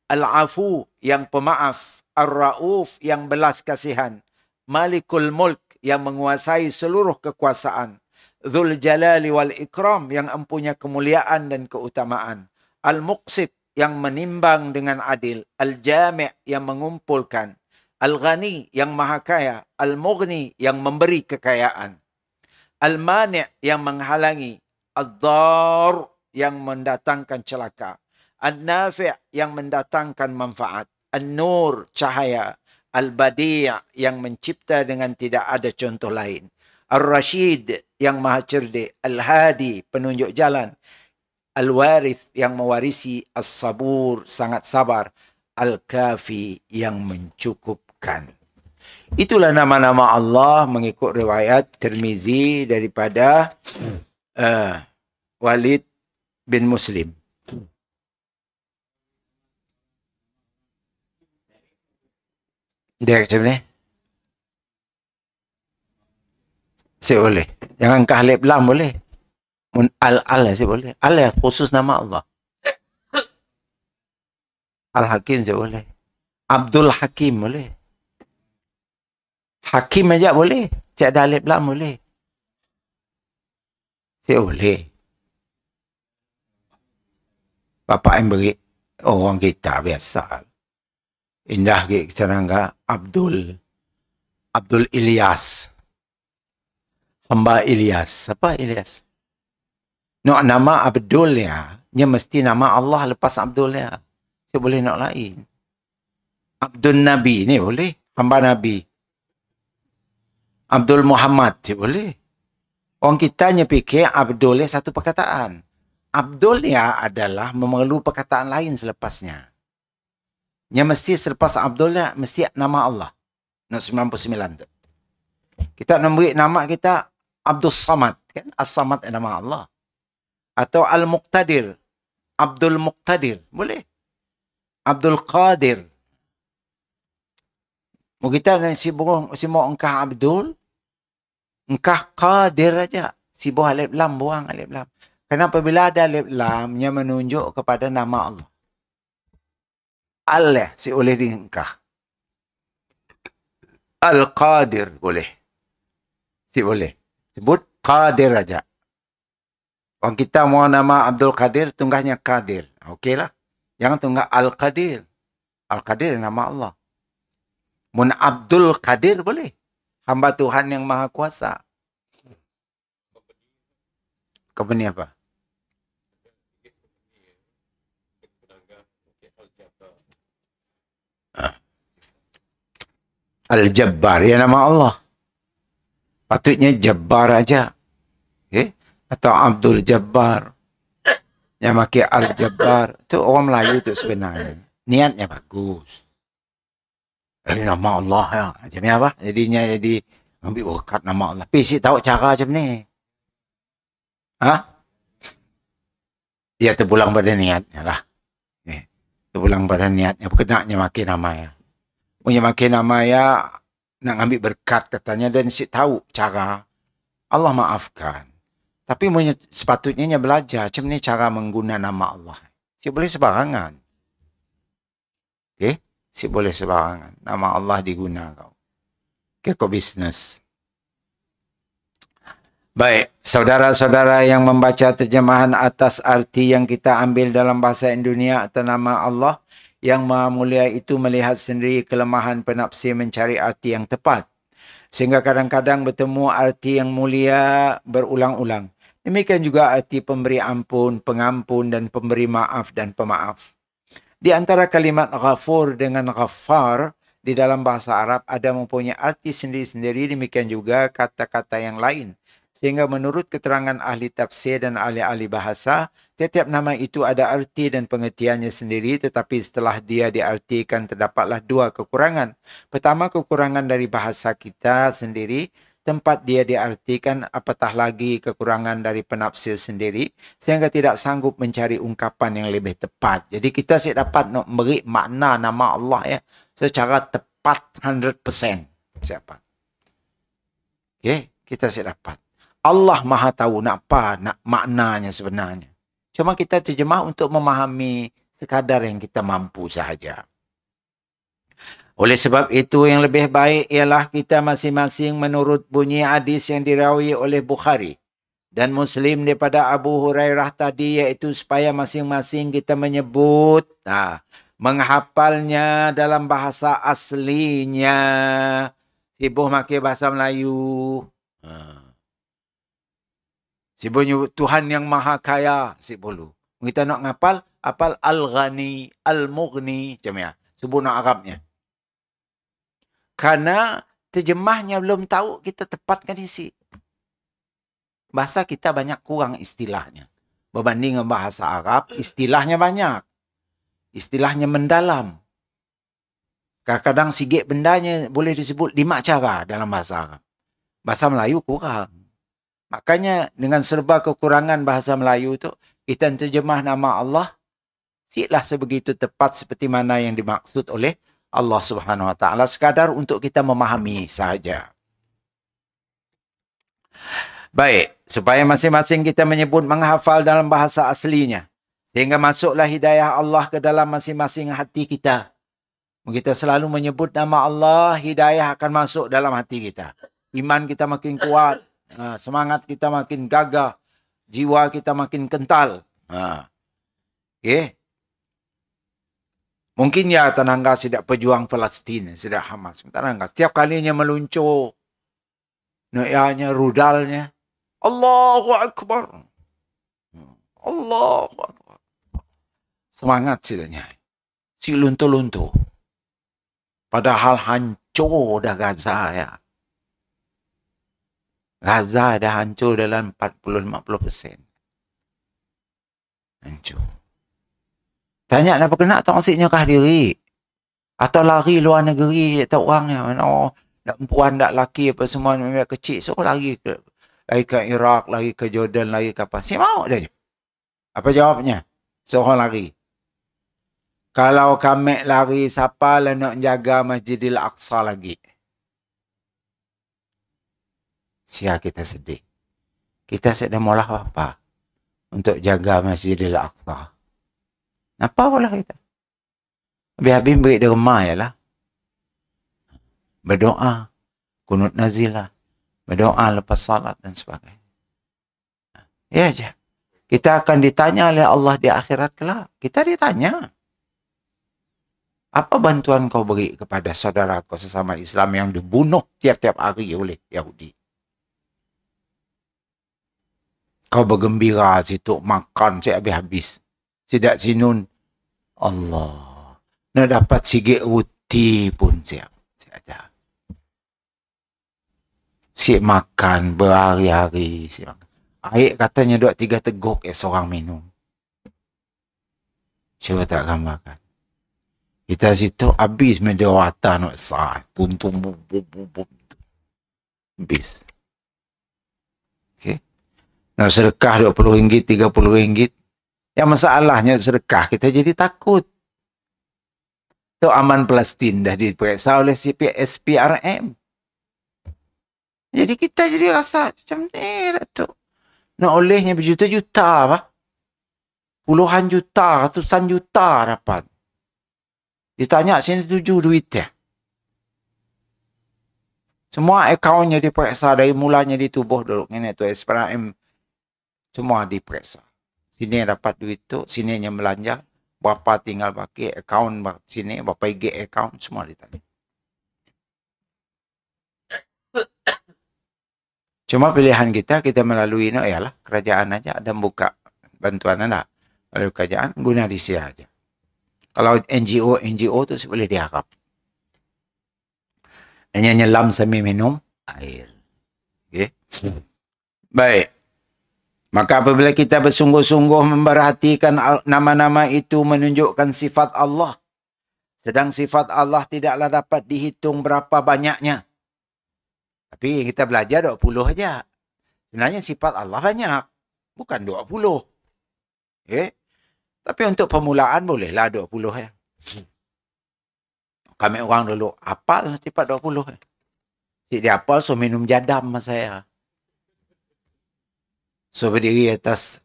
Al-Afu, yang pemaaf. Ar-Ra'uf, yang belas kasihan. Malikul Mulk, yang menguasai seluruh kekuasaan. Dzul Jalali wal Ikram, yang empunya kemuliaan dan keutamaan. Al-Muqsit, yang menimbang dengan adil. Al-Jami', yang mengumpulkan. Al-Ghani, yang maha kaya. Al-Mughni, yang memberi kekayaan. Al-Mani', yang menghalangi. Al-Dhar, yang mendatangkan celaka. Al-Nafi', yang mendatangkan manfaat. An-Nur, cahaya. Al-Badi', yang mencipta dengan tidak ada contoh lain. Al-Rashid, yang maha cerdik. Al-Hadi, penunjuk jalan. Al-Warith, yang mewarisi. As-Sabur, sangat sabar. Al-Kafi, yang mencukupkan. Itulah nama-nama Allah mengikut riwayat Tirmizi daripada Walid bin Muslim. Dia macam ni. Saya boleh. Jangan ke alif lam boleh. Al-al saya boleh. Al khusus nama Allah. Al-Hakim saya boleh. Abdul Hakim boleh. Hakim aja boleh. Cik ada alif lam boleh. Saya boleh. Bapak yang beri. Orang kita biasa. Indah ke Serangga. Abdul Ilyas. Hamba Ilyas. Siapa Ilyas? Nak nama Abdul ya. Dia mesti nama Allah lepas Abdul ya. Saya boleh nak lain. Abdul Nabi ni boleh. Hamba Nabi. Abdul Muhammad saya boleh. Orang kita hanya fikir Abdul ya satu perkataan. Abdul ya adalah memerlu perkataan lain selepasnya. Yang mesti selepas Abdul ya mesti nama Allah. Nak 99 tu. Kita memberi nama kita Abdul Samad. Kan? As-Samad nama Allah. Atau Al-Muqtadir. Abdul Muqtadir. Boleh. Abdul Qadir. Kita sibuk engkah Abdul. Engkah Qadir aja. Sibuk alif lam. Buang alif lam. Kenapa bila ada alif lamnya menunjuk kepada nama Allah. Allah si oleh di engkah. Al-Qadir boleh. Si boleh. Sebut Qadir aja. Orang kita mau nama Abdul Qadir, tunggahnya Qadir. Okeylah. Jangan tunggah Al-Qadir. Al-Qadir nama Allah. Mun Abdul Qadir boleh. Hamba Tuhan yang Maha Kuasa. Company apa? Al-Jabbar. Ya nama Allah. Patutnya Jabbar aja. Okay? Atau Abdul Jabbar. Yang pakai Al-Jabbar. Itu orang Melayu tu sebenarnya. Niatnya bagus. Nama Allah ya. Macam ni apa? Jadinya jadi ambil berkat nama Allah. Tapi si tahu cara macam ni. Ha? Ya terpulang pada niatnya lah. Terpulang pada niatnya. Kenaknya makin nama ya. Punya makin nama ya. Nak ambil berkat katanya. Dan si tahu cara. Allah maafkan. Tapi sepatutnya belajar macam ni cara mengguna nama Allah. Si boleh sebarangan. Okey? Si boleh sebarangan. Nama Allah digunakan kau. Okey, kau bisnes. Baik, saudara-saudara yang membaca terjemahan atas arti yang kita ambil dalam bahasa Indonesia atas nama Allah, yang Maha Mulia itu melihat sendiri kelemahan penafsir mencari arti yang tepat. Sehingga kadang-kadang bertemu arti yang mulia berulang-ulang. Demikian juga arti pemberi ampun, pengampun dan pemberi maaf dan pemaaf. Di antara kalimat ghafur dengan ghaffar di dalam bahasa Arab ada mempunyai arti sendiri-sendiri, demikian juga kata-kata yang lain. Sehingga menurut keterangan ahli tafsir dan ahli-ahli bahasa, tiap-tiap nama itu ada arti dan pengertiannya sendiri, tetapi setelah dia diartikan terdapatlah dua kekurangan. Pertama, kekurangan dari bahasa kita sendiri, tempat dia diartikan, apatah lagi kekurangan dari penafsir sendiri, sehingga tidak sanggup mencari ungkapan yang lebih tepat. Jadi kita dapat nak beri makna nama Allah ya secara tepat 100%. Siapa? Okey, kita dapat. Allah Maha tahu nak apa nak maknanya sebenarnya. Cuma kita terjemah untuk memahami sekadar yang kita mampu sahaja. Oleh sebab itu yang lebih baik ialah kita masing-masing menurut bunyi hadis yang dirawi oleh Bukhari dan Muslim daripada Abu Hurairah tadi, iaitu supaya masing-masing kita menyebut, menghafalnya dalam bahasa aslinya. Sibuk pakai bahasa Melayu. Sibuk nyebut Tuhan yang Maha Kaya. Sibuk. Kita nak ngapal, apal Al-Ghani, Al-Mughni. Macam ya. Sebut nak Arabnya. Karena terjemahnya belum tahu, kita tepatkan isi. Bahasa kita banyak kurang istilahnya. Berbanding dengan bahasa Arab, istilahnya banyak. Istilahnya mendalam. Kadang-kadang sikit bendanya boleh disebut 5 cara dalam bahasa Arab. Bahasa Melayu kurang. Makanya dengan serba kekurangan bahasa Melayu itu, kita terjemah nama Allah, siklah sebegitu tepat seperti mana yang dimaksud oleh Allah Subhanahu Wa Taala, sekadar untuk kita memahami sahaja. Baik, supaya masing-masing kita menyebut menghafal dalam bahasa aslinya, sehingga masuklah hidayah Allah ke dalam masing-masing hati kita. Kita selalu menyebut nama Allah, hidayah akan masuk dalam hati kita. Iman kita makin kuat. Semangat kita makin gagah, jiwa kita makin kental. Okay. Mungkin ya tenangga sidak pejuang Palestin, sidak Hamas. Tenangga setiap kalinya meluncur, noyanya, rudalnya, Allahu Akbar, Allahu Akbar. Semangat sidanya, si luntur-luntur. Padahal hancur dah Gaza ya. Gaza dah hancur dalam 40-50%. Hancur. Tanya kenapa kena tak asiknya kah diri? Atau lari luar negeri, tak orangnya. Mana perempuan, tak laki, apa semua memang kecil. So lari ke Iraq, lari ke Jordan, lari ke apa. Si mau dia. Apa jawabnya? Seorang lari. Kalau kami lari, siapa lah nak jaga Masjidil Aqsa lagi? Siapa kita sedih. Kita sedang maulah apa? Untuk jaga Masjidil Aqsa. Apa pula kita? Habis-habis beri derma je lah. Berdoa. Kunut nazilah. Berdoa lepas salat dan sebagainya. Ya je. Kita akan ditanya oleh Allah di akhirat kelak. Kita ditanya. Apa bantuan kau beri kepada saudara kau sesama Islam yang dibunuh tiap-tiap hari oleh Yahudi? Kau bergembira situ, makan saya habis-habis. Sidak sinun. Allah. Nak dapat sikit roti pun siap. Ada. Siap makan berhari-hari. Air katanya 2-3 teguk seorang minum. Cuba tak gambarkan. Kita situ habis medawata nak sah. Tuntung bum. Habis. Okay. Nak sedekah RM20, RM30. Yang masalahnya sedekah kita jadi takut. Itu aman Palestin dah diperiksa oleh SPRM. Jadi kita jadi rasa macam ni tu. Nak olehnya berjuta-juta apa? Puluhan juta, ratusan juta dapat. Ditanya sini 7 duitnya. Semua akaunnya diperiksa dari mulanya ditubuh dulu. Ini tu SPRM. Semua diperiksa. Sini dapat duit tu, sini yang belanja. Berapa tinggal pakai akaun sini, berapa IG akaun, semua ditanya. Cuma pilihan kita melalui ialah kerajaan aja dan buka bantuan anda. Melalui kerajaan, guna di sini aja. Kalau NGO tu boleh diharap. Hanya nyelam sambil minum air. Okay. Baik. Maka apabila kita bersungguh-sungguh memperhatikan nama-nama itu menunjukkan sifat Allah. Sedang sifat Allah tidaklah dapat dihitung berapa banyaknya. Tapi kita belajar 20 aja. Sebenarnya sifat Allah banyak. Bukan 20. Okay. Tapi untuk permulaan bolehlah 20 ya. Kami orang dulu hafal sifat 20 ya. Si dia hafal so minum jadam sama saya. So berdiri atas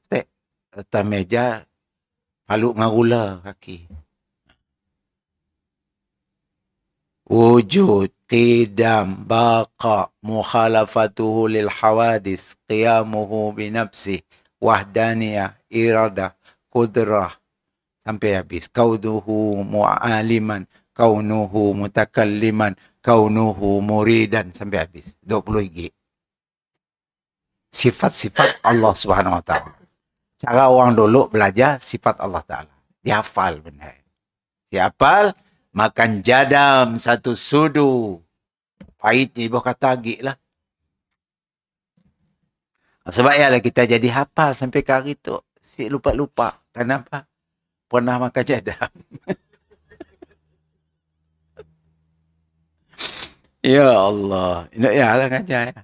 meja, haluk ngagula kaki. Wujud, qidam, baqa, mukhalafatuhu lil hawadis, qiyamuhu binafsih, wahdaniyah, iradah, kudrah. Sampai habis. Kaunuhu mu'aliman, kaunuhu mutakalliman, kaunuhu muridan. Sampai habis. 20 gig. Sifat-sifat Allah Subhanahu Wa Taala. Cara orang dulu belajar sifat Allah Taala. Dihafal benda. Dihafal, makan jadam satu sudu. Pahit ibu kata gig lah. Sebab ialah kita jadi hafal sampai ke hari tu. Si lupa-lupa. Kenapa? Pernah makan jadam. Ya Allah. Ini ya lah ngajar ya.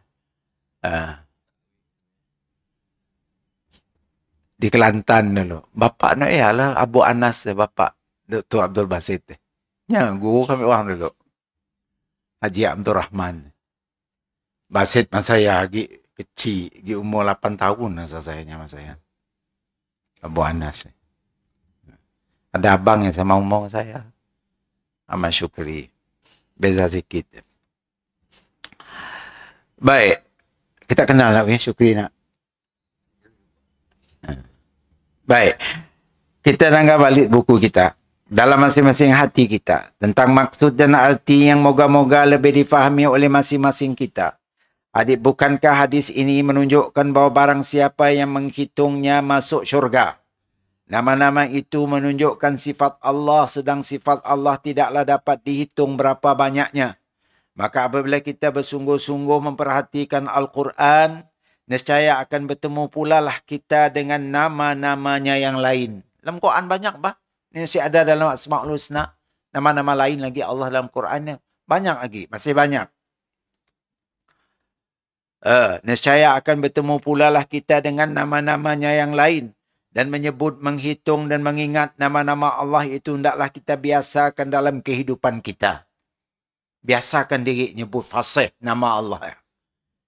Di Kelantan dulu. Bapak nak ya lah Abu Anas bapak Dr. Abdul Basit. Ya, guru kami orang dulu. Haji Abdul Rahman. Basit masa saya lagi kecil, di umur 8 tahun masa saya. Abu Anas. Ada abang yang sama umur saya. Ahmad Syukri. Beza sikit. Baik. Kita kenal lah ya Syukri nak. Baik. Kita nanggap balik buku kita. Dalam masing-masing hati kita. Tentang maksud dan arti yang moga-moga lebih difahami oleh masing-masing kita. Adik, bukankah hadis ini menunjukkan bahawa barang siapa yang menghitungnya masuk syurga? Nama-nama itu menunjukkan sifat Allah, sedang sifat Allah tidaklah dapat dihitung berapa banyaknya. Maka apabila kita bersungguh-sungguh memperhatikan Al-Quran, nescaya akan bertemu pula lah kita dengan nama-namanya yang lain. Dalam Quran banyak bah. Ini masih ada dalam Asma'ul Husna. Nama-nama lain lagi Allah dalam Quran. Banyak lagi. Masih banyak. Nescaya akan bertemu pula lah kita dengan nama-namanya yang lain. Dan menyebut, menghitung dan mengingat nama-nama Allah itu hendaklah kita biasakan dalam kehidupan kita. Biasakan diri nyebut fasih nama Allah.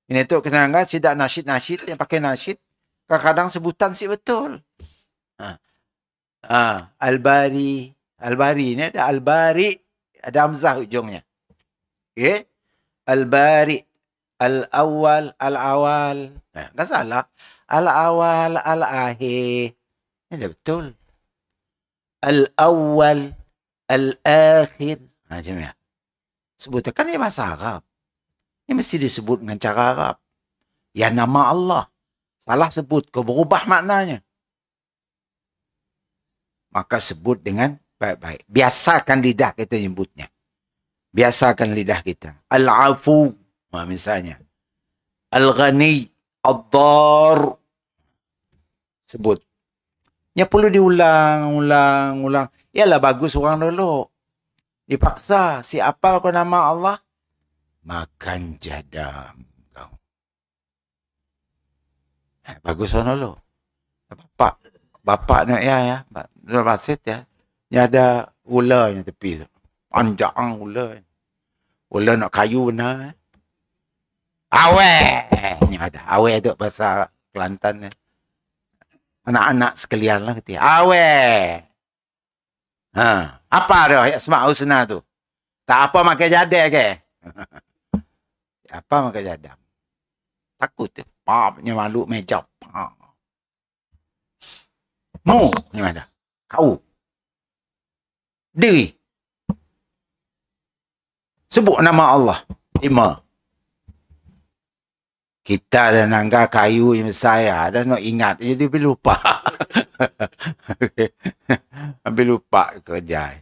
Ini tu kenangan sidak nasyid-nasyid yang pakai nasyid. Kadang-kadang sebutan si betul. Al-Bari. Al-Bari ni ada Al-Bari. Ada hamzah ujungnya. Okay. Al-Bari. Al-Awwal. Al-Awal. Tak salah. Al-Awal. Al-Akhir. Ini dah betul. Al-Awwal. Al-Akhir. Macam ni. Sebutkan kan ini bahasa Arab. Ini mesti disebut dengan cara Arab. Ya nama Allah. Salah sebut. Kau berubah maknanya. Maka sebut dengan baik-baik. Biasakan lidah kita nyebutnya. Biasakan lidah kita. Al-Afu. Misalnya. Al-Ghani. Ad-Dar. Sebut. Ya perlu diulang. Yalah bagus orang dulu. Dipaksa. Si apal kau nama Allah. Makan jadam kau. Bagus orang dulu. Bapak nak ya. Dalam Basit ya. Dia ada ulanya tepi tu. Panjang ula. Ula nak kayu benar. Awet. Ni ada. Awet tu bahasa Kelantan. Anak-anak sekalian lah kata. Awe. Apa dah Asma Husna tu? Tak apa makan jadah ke? Apa makan jadah? Takut tu. Papnya malu meja. Mu ni mana? Kau. Diri. Sebut nama Allah. 5. Kita dah nangga kayu yang saya dah nak ingat jadi lupa. Habis lupa kerja.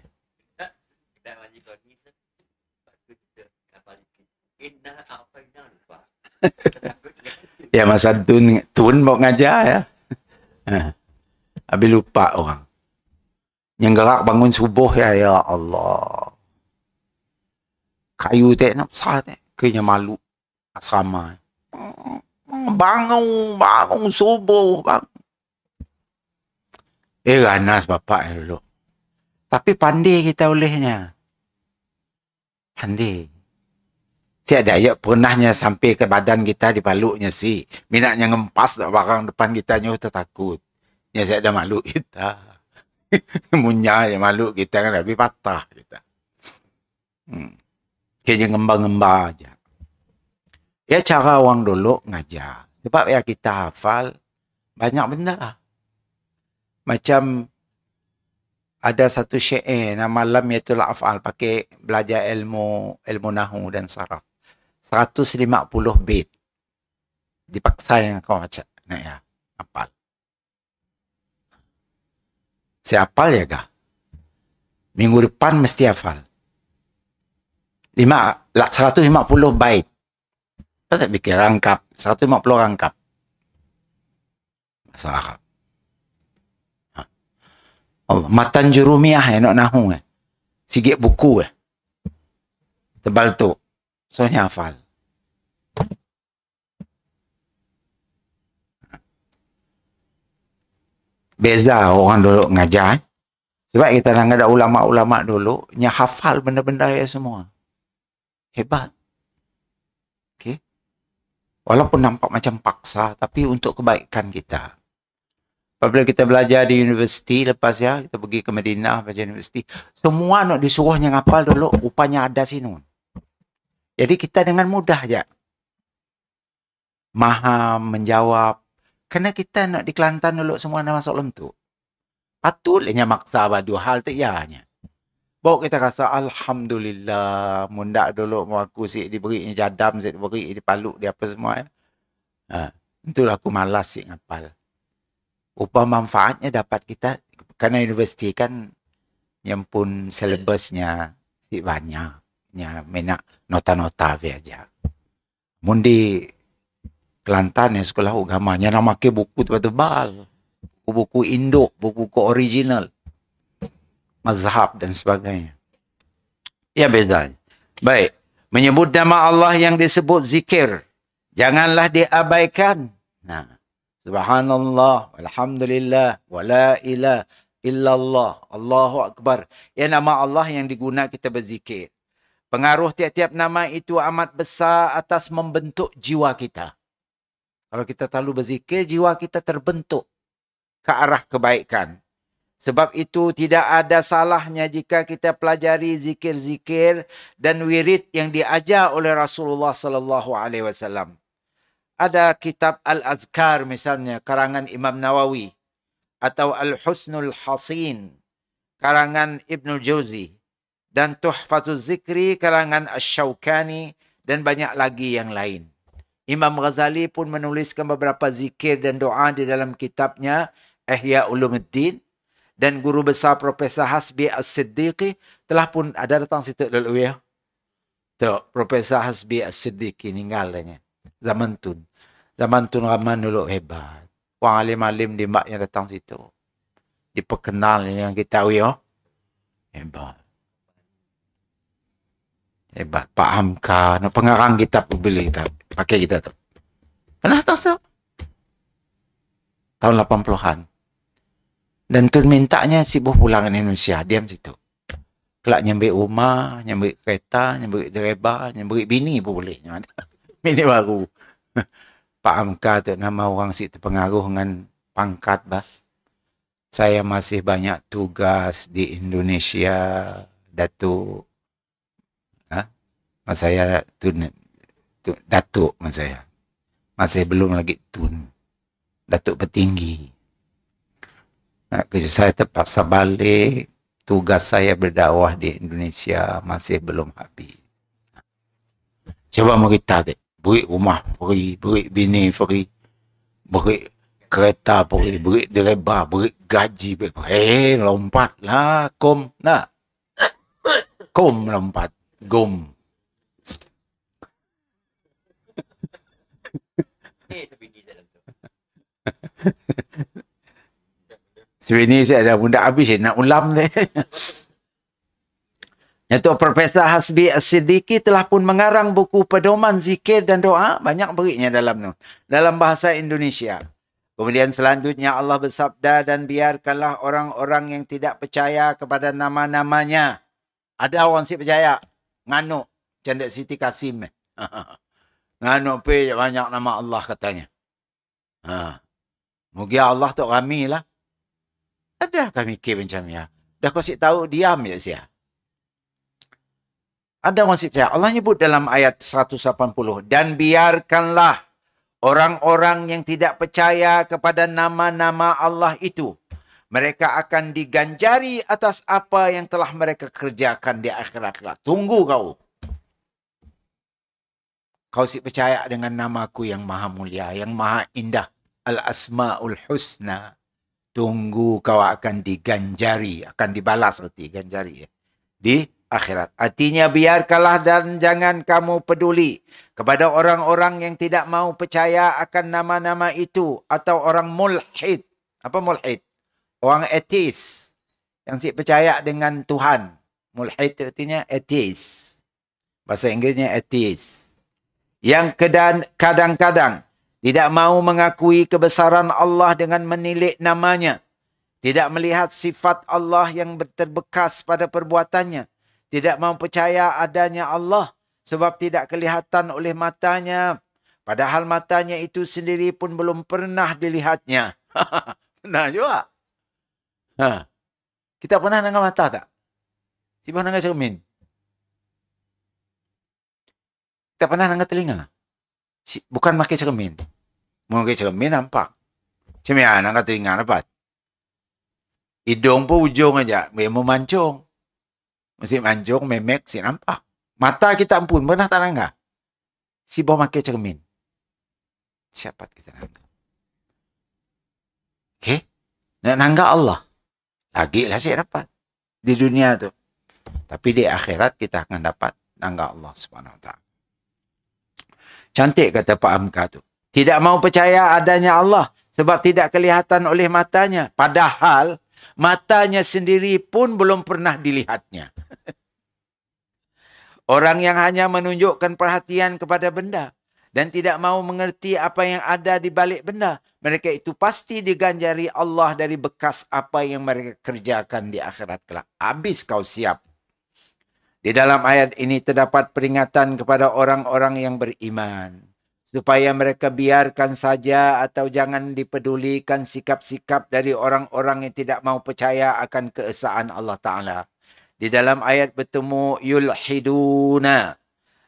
Ya masa tun mau ngajar ya. Habis lupa orang. Yang gerak bangun subuh ya Allah. Kayu tak nak besar tak. Kayaknya malu. Asrama. Bangun subuh bang. Ganas bapak dulu. Tapi pandai kita olehnya. Pandai. Si ada ya pernahnya sampai ke badan kita dipaluknya si. Minatnya ngempas barang depan kita nyu takut. Ya saya ada malu kita. Munya ya malu kita kan lebih patah kita. Kayaknya ngembang-ngembang aja. Ya cara orang dulu ngajar. Sebab ya kita hafal banyak benda. Macam ada satu syair nama lam yatul af'al pakai belajar ilmu nahu dan saraf. 150 bait. Dipaksa yang kau baca. Nah ya, hafal. Si hafal ya kah? Minggu depan mesti hafal. 150 bait. Apa tak fikir rangkap? 150 rangkap. Masalah. Allah. Matan Jurumiyah nak nahu Sikit buku Tebal tu. Soalnya hafal. Beza orang dulu ngajar. Sebab kita nak ada ulama-ulama dulu yang hafal benda-benda ya semua. Hebat. Okey. Walaupun nampak macam paksa, tapi untuk kebaikan kita. Apabila kita belajar di universiti, lepas ya, kita pergi ke Madinah, belajar universiti, semua nak disuruhnya ngapal dulu, upanya ada sini. Jadi kita dengan mudah aja. Maham, menjawab. Kerana kita nak di Kelantan dulu semua nak masuk dalam tu. Patutnya maksa badu hal tu ianya. Bawa kita rasa Alhamdulillah. Mundak dulu mau aku si diberi jadam, si diberi dipaluk, dia apa semua. Itulah aku malas si ngapal. Upah manfaatnya dapat kita. Kerana universiti kan yang pun silabusnya si banyak. Yang menak nota-nota aja. Mundi Kelantan yang sekolah agama. Yang nak pakai buku tebal-tebal. Buku induk, buku original. Mazhab dan sebagainya. Ya bezanya. Baik. Menyebut nama Allah yang disebut zikir. Janganlah diabaikan. Nah. Subhanallah. Alhamdulillah. Wa la ilaha illallah. Allahu Akbar. Ya nama Allah yang digunakan kita berzikir. Pengaruh tiap-tiap nama itu amat besar atas membentuk jiwa kita. Kalau kita terlalu berzikir, jiwa kita terbentuk ke arah kebaikan. Sebab itu tidak ada salahnya jika kita pelajari zikir-zikir dan wirid yang diajar oleh Rasulullah sallallahu alaihi wasallam. Ada kitab Al-Azkar misalnya karangan Imam Nawawi atau Al-Husnul Hasin karangan Ibnul Jauzi dan Tuhfatuz Zikri karangan Asy-Syaukani dan banyak lagi yang lain. Imam Ghazali pun menuliskan beberapa zikir dan doa di dalam kitabnya Ihya Ulumuddin. Dan guru besar Profesor Hasbi As-Siddiqi telah pun ada datang situ dulu ya. Tu Profesor Hasbi As-Siddiqi meninggalnya. Zaman tu ramai dulu hebat. Orang alim-alim di mak yang datang situ. Diperkenal yang kita tahu ya. Hebat. Hebat. Pak Hamka, no, pengarang kitab beli kita pakai kita tu. Pernah tahu tu? Tahun 80-an. Dan tu mintanya sibuk pulang ke Indonesia. Diam situ. Kelak nyambil rumah, nyambil kereta, nyambil dereba, nyambil bini pun boleh. Bini baru. Pak Amka tu nama orang si terpengaruh dengan pangkat bah. Saya masih banyak tugas di Indonesia, Datuk. Mas saya Datuk mas saya. Masih belum lagi Tun. Datuk petinggi. Saya terpaksa balik. Tugas saya berdakwah di Indonesia masih belum habis. Coba merita dek. Beri rumah free, beri bini free, beri kereta free, beri dereba, beri gaji free. Lompatlah kom nak. Kom lompat. Gom. Sebenarnya saya ada bunda habis saya nak ulam deh. Yaitu Profesor Hasbi As-Siddiqui telah pun mengarang buku pedoman zikir dan doa. Banyak berinya dalam tu. Dalam bahasa Indonesia. Kemudian selanjutnya Allah bersabda, dan biarkanlah orang-orang yang tidak percaya kepada nama-namanya. Ada orang si percaya. Nganuk. Canda Siti Kasim. Nganuk pe banyak nama Allah katanya. Mungkin Allah tu kami lah. Ada kami mikir macam ya. Dah kau si tahu diam ya sia. Ada orang si percaya. Allah nyebut dalam ayat 180. Dan biarkanlah orang-orang yang tidak percaya kepada nama-nama Allah itu. Mereka akan diganjari atas apa yang telah mereka kerjakan di akhirat. Tunggu kau. Kau si percaya dengan namaku yang maha mulia, yang maha indah. Al-Asma'ul Husna. Tunggu kau akan diganjari, akan dibalas arti ganjari di akhirat. Artinya biarkanlah dan jangan kamu peduli kepada orang-orang yang tidak mau percaya akan nama-nama itu atau orang mulhid. Apa mulhid? Orang ateis yang si percaya dengan Tuhan. Mulhid itu artinya ateis. Bahasa Inggrisnya ateis. Yang kadang-kadang tidak mau mengakui kebesaran Allah dengan menilik namanya. Tidak melihat sifat Allah yang terbekas pada perbuatannya. Tidak mau percaya adanya Allah sebab tidak kelihatan oleh matanya. Padahal matanya itu sendiri pun belum pernah dilihatnya. Pernah juga. Kita pernah nangga mata tak? Si pernah nangga cermin? Kita pernah nangga telinga? Bukan pakai cermin. Mungkin cermin nampak. Cermin nangga telinga dapat. Hidung pun ujung aja. Mau mancung. Mesti mancung, memek, si nampak. Mata kita pun pernah tak nangga? Si bawa pakai cermin. Siapa kita nangga? Okay? Nak nangga Allah. Lagi lah saya dapat. Di dunia tu. Tapi di akhirat kita akan dapat nangga Allah Subhanahu Wa Taala. Cantik kata Pak Amka tu. Tidak mau percaya adanya Allah sebab tidak kelihatan oleh matanya. Padahal matanya sendiri pun belum pernah dilihatnya. Orang yang hanya menunjukkan perhatian kepada benda dan tidak mau mengerti apa yang ada di balik benda, mereka itu pasti diganjari Allah dari bekas apa yang mereka kerjakan di akhirat kelak. Habis kau siap. Di dalam ayat ini terdapat peringatan kepada orang-orang yang beriman. Supaya mereka biarkan saja atau jangan dipedulikan sikap-sikap dari orang-orang yang tidak mau percaya akan keesaan Allah Ta'ala. Di dalam ayat bertemu yulhiduna.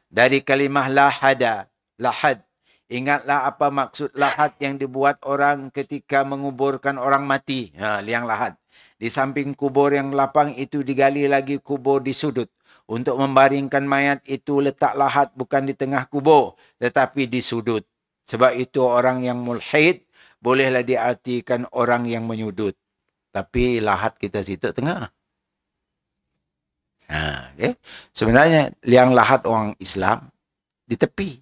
Dari kalimah lahada. Lahad. Ingatlah apa maksud lahad yang dibuat orang ketika menguburkan orang mati. Liang lahad. Di samping kubur yang lapang itu digali lagi kubur di sudut. Untuk membaringkan mayat itu letak lahat bukan di tengah kubur. Tetapi di sudut. Sebab itu orang yang mulhid bolehlah diartikan orang yang menyudut. Tapi lahat kita situ tengah. Okay. Sebenarnya liang lahat orang Islam di tepi.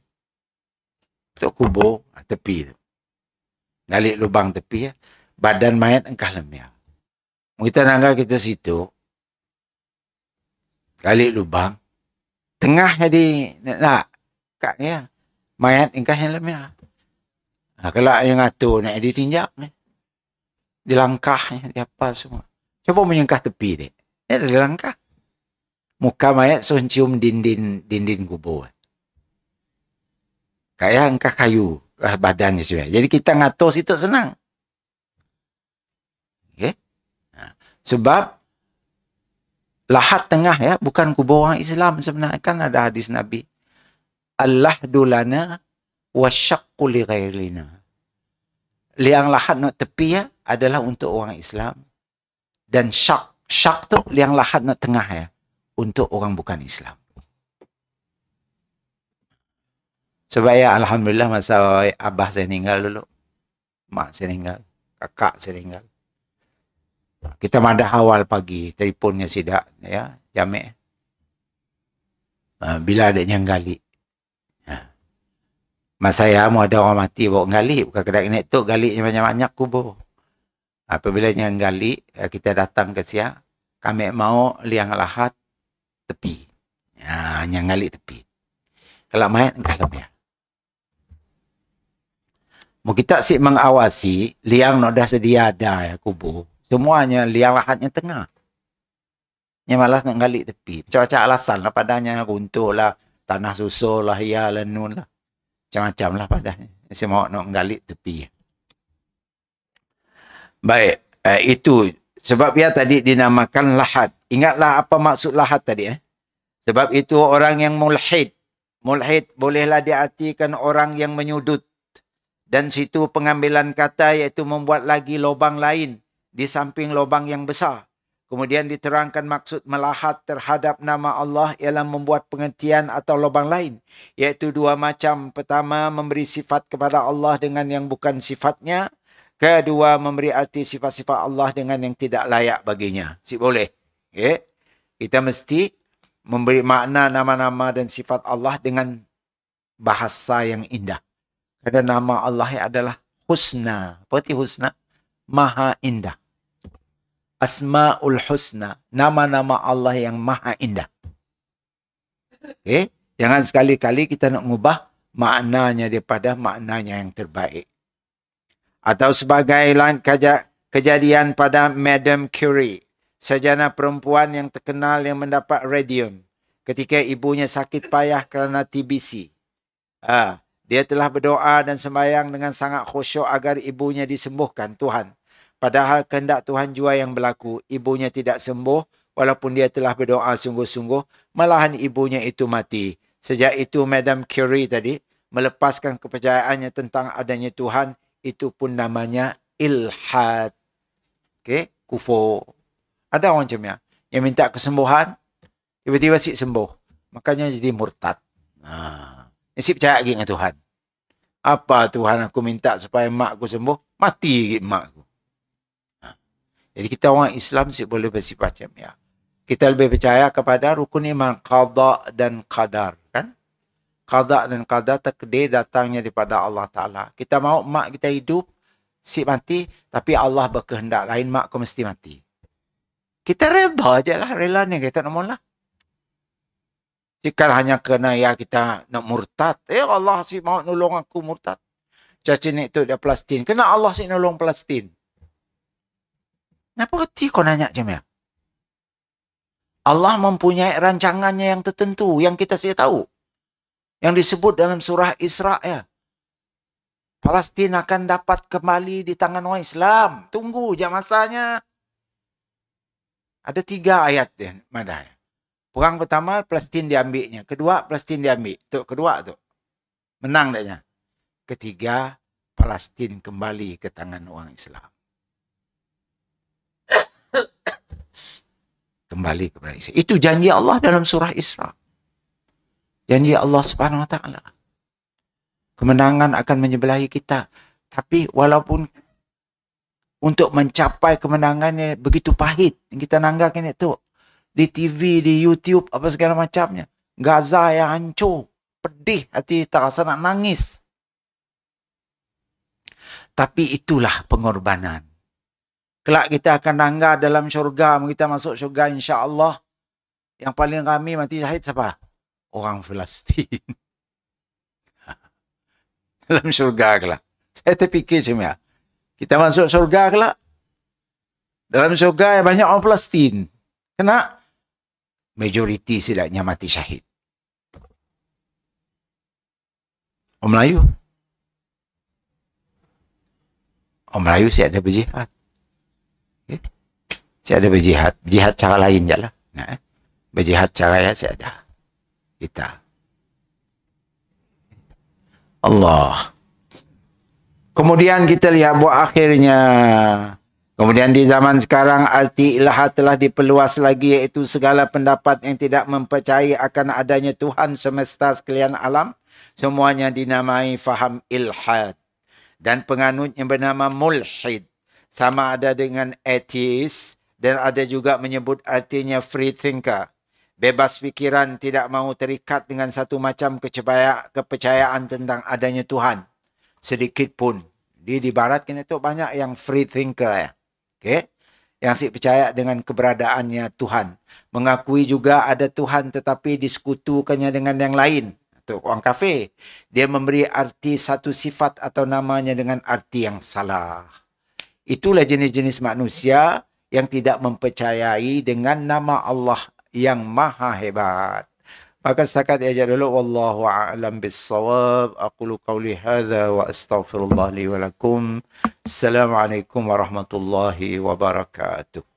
Itu kubur tepi. Gali lubang tepi. Badan mayat engkau lemah. Kita nangga kita situ. Gali lubang. Tengah jadi nak kak ya. Mayat engkau yang lemah. Kalau yang ngatur nak ditinjak ni. Dilangkah, di apa semua. Coba menyengkah tepi dia. Ini ada dilangkah. Muka mayat cium dinding kubur. Kayak engkau kayu. badannya sebenarnya. Jadi kita ngatur situ senang. Okay? Sebab lahat tengah ya, bukan kubur orang Islam sebenarnya. Kan ada hadis Nabi. Al-lahdu lana wasyaqqu li ghairina. Liang lahat nak tepi ya adalah untuk orang Islam. Dan syak tu liang lahat nak tengah ya untuk orang bukan Islam. Sebab ya alhamdulillah masa abah saya meninggal dulu. Mak saya meninggal, kakak saya meninggal. Kita madah awal pagi, telefonnya sidak ya, jamek. Bila adanya gali. Masa saya mau ada orang mati bawa gali, bukan kedai ini tu gali banyak-banyak kubur. Apabila yang gali, kita datang ke siang, kami mau liang lahat tepi. Yang gali tepi. Kalau main, kalau ya. Mau kita sih mengawasi, liang nak dah sedia ada ya kubur. Semuanya liang lahatnya tengah. Yang malas nak gali tepi. Macam-macam alasan lah padanya. Runtuh lah, tanah susul lah, ya lah, nun lah. Macam-macam lah padanya. Saya mau nak gali tepi. Baik, itu. Sebab ya tadi dinamakan lahat. Ingatlah apa maksud lahat tadi. Sebab itu orang yang mulhid. Mulhid bolehlah diartikan orang yang menyudut. Dan situ pengambilan kata iaitu membuat lagi lubang lain di samping lubang yang besar. Kemudian diterangkan maksud melahat terhadap nama Allah ialah membuat pengertian atau lubang lain. Iaitu dua macam. Pertama, memberi sifat kepada Allah dengan yang bukan sifatnya. Kedua, memberi arti sifat-sifat Allah dengan yang tidak layak baginya. Boleh. Okay? Kita mesti memberi makna nama-nama dan sifat Allah dengan bahasa yang indah. Kerana nama Allah adalah husna. Apa arti husna? Maha indah. Asma'ul husna. Nama-nama Allah yang maha indah. Okay? Jangan sekali-kali kita nak mengubah maknanya daripada maknanya yang terbaik. Atau sebagai kejadian pada Madame Curie. Sarjana perempuan yang terkenal yang mendapat radium. Ketika ibunya sakit payah kerana TBC. Dia telah berdoa dan sembahyang dengan sangat khusyuk agar ibunya disembuhkan Tuhan. Padahal kehendak Tuhan jua yang berlaku. Ibunya tidak sembuh walaupun dia telah berdoa sungguh-sungguh. Malahan ibunya itu mati. Sejak itu Madame Curie tadi melepaskan kepercayaannya tentang adanya Tuhan. Itu pun namanya ilhad. Okay? Kufur. Ada orang macam ni. Yang minta kesembuhan. Tiba-tiba si sembuh. Makanya jadi murtad. Si percaya lagi dengan Tuhan. Apa Tuhan aku minta supaya mak aku sembuh? Mati mak aku. Jadi kita orang Islam boleh bersifat macam ya. Kita lebih percaya kepada rukun iman qada dan qadar, kan? Qada dan qadar takdir datangnya daripada Allah Taala. Kita mau mak kita hidup, si mati, tapi Allah berkehendak lain mak kau mesti mati. Kita reda ajalah, rela ni kita nak mula. Jika hanya kerana ya kita nak murtad, Allah si mau nolong aku murtad. Caci ni tu dia Palestin. Kena Allah si nolong Palestin. Kenapa hati kau nanya macam ya? Allah mempunyai rancangannya yang tertentu yang kita saya tahu. Yang disebut dalam surah Isra ya. Palestin akan dapat kembali di tangan orang Islam. Tunggu je masanya. Ada 3 ayat dia, Madah. Perang pertama Palestin diambilnya. Kedua Palestin diambil. Tu kedua tu. Menang dia. Ketiga Palestin kembali ke tangan orang Islam. Kembali kepada Islam. Itu janji Allah dalam surah Isra. Janji Allah Subhanahu Wa Taala. Kemenangan akan menyebelahi kita. Tapi walaupun untuk mencapai kemenangannya begitu pahit. Kita nanggakan itu. Di TV, di YouTube, apa segala macamnya. Gaza yang hancur. Pedih hati tak rasa nak nangis. Tapi itulah pengorbanan. Kelak kita akan nangga dalam syurga. Kita masuk syurga insya-Allah. Yang paling ramai mati syahid siapa? Orang Palestin. Dalam syurga kelak. Saya terfikir macam ya. Kita masuk syurga kelak. Dalam syurga banyak orang Palestin. Kena majoriti setidaknya mati syahid. Orang Melayu. Orang Melayu saya ada berjihad. Okay. Saya ada berjihad. Jihad cara lain je lah. Nah, berjihad cara yang saya ada. Kita. Allah. Kemudian kita lihat buat akhirnya. Kemudian di zaman sekarang arti ilaha telah diperluas lagi, iaitu segala pendapat yang tidak mempercayai akan adanya Tuhan semesta sekalian alam, semuanya dinamai faham ilhad. Dan penganut yang bernama mulhid, sama ada dengan atheist, dan ada juga menyebut artinya free thinker. Bebas fikiran, tidak mahu terikat dengan satu macam kepercayaan tentang adanya Tuhan. Sedikit pun. Di barat kita tu banyak yang free thinker ya. Okay? Yang si percaya dengan keberadaannya Tuhan. Mengakui juga ada Tuhan tetapi disekutukannya dengan yang lain. Itu orang kafir. Dia memberi arti satu sifat atau namanya dengan arti yang salah. Itulah jenis-jenis manusia yang tidak mempercayai dengan nama Allah yang maha hebat. Maka setakat aja dulu. Wallahu a'lam bissawab. Aqulu qawli hadha wa astaghfirullah li wa lakum. Assalamualaikum warahmatullahi wabarakatuh.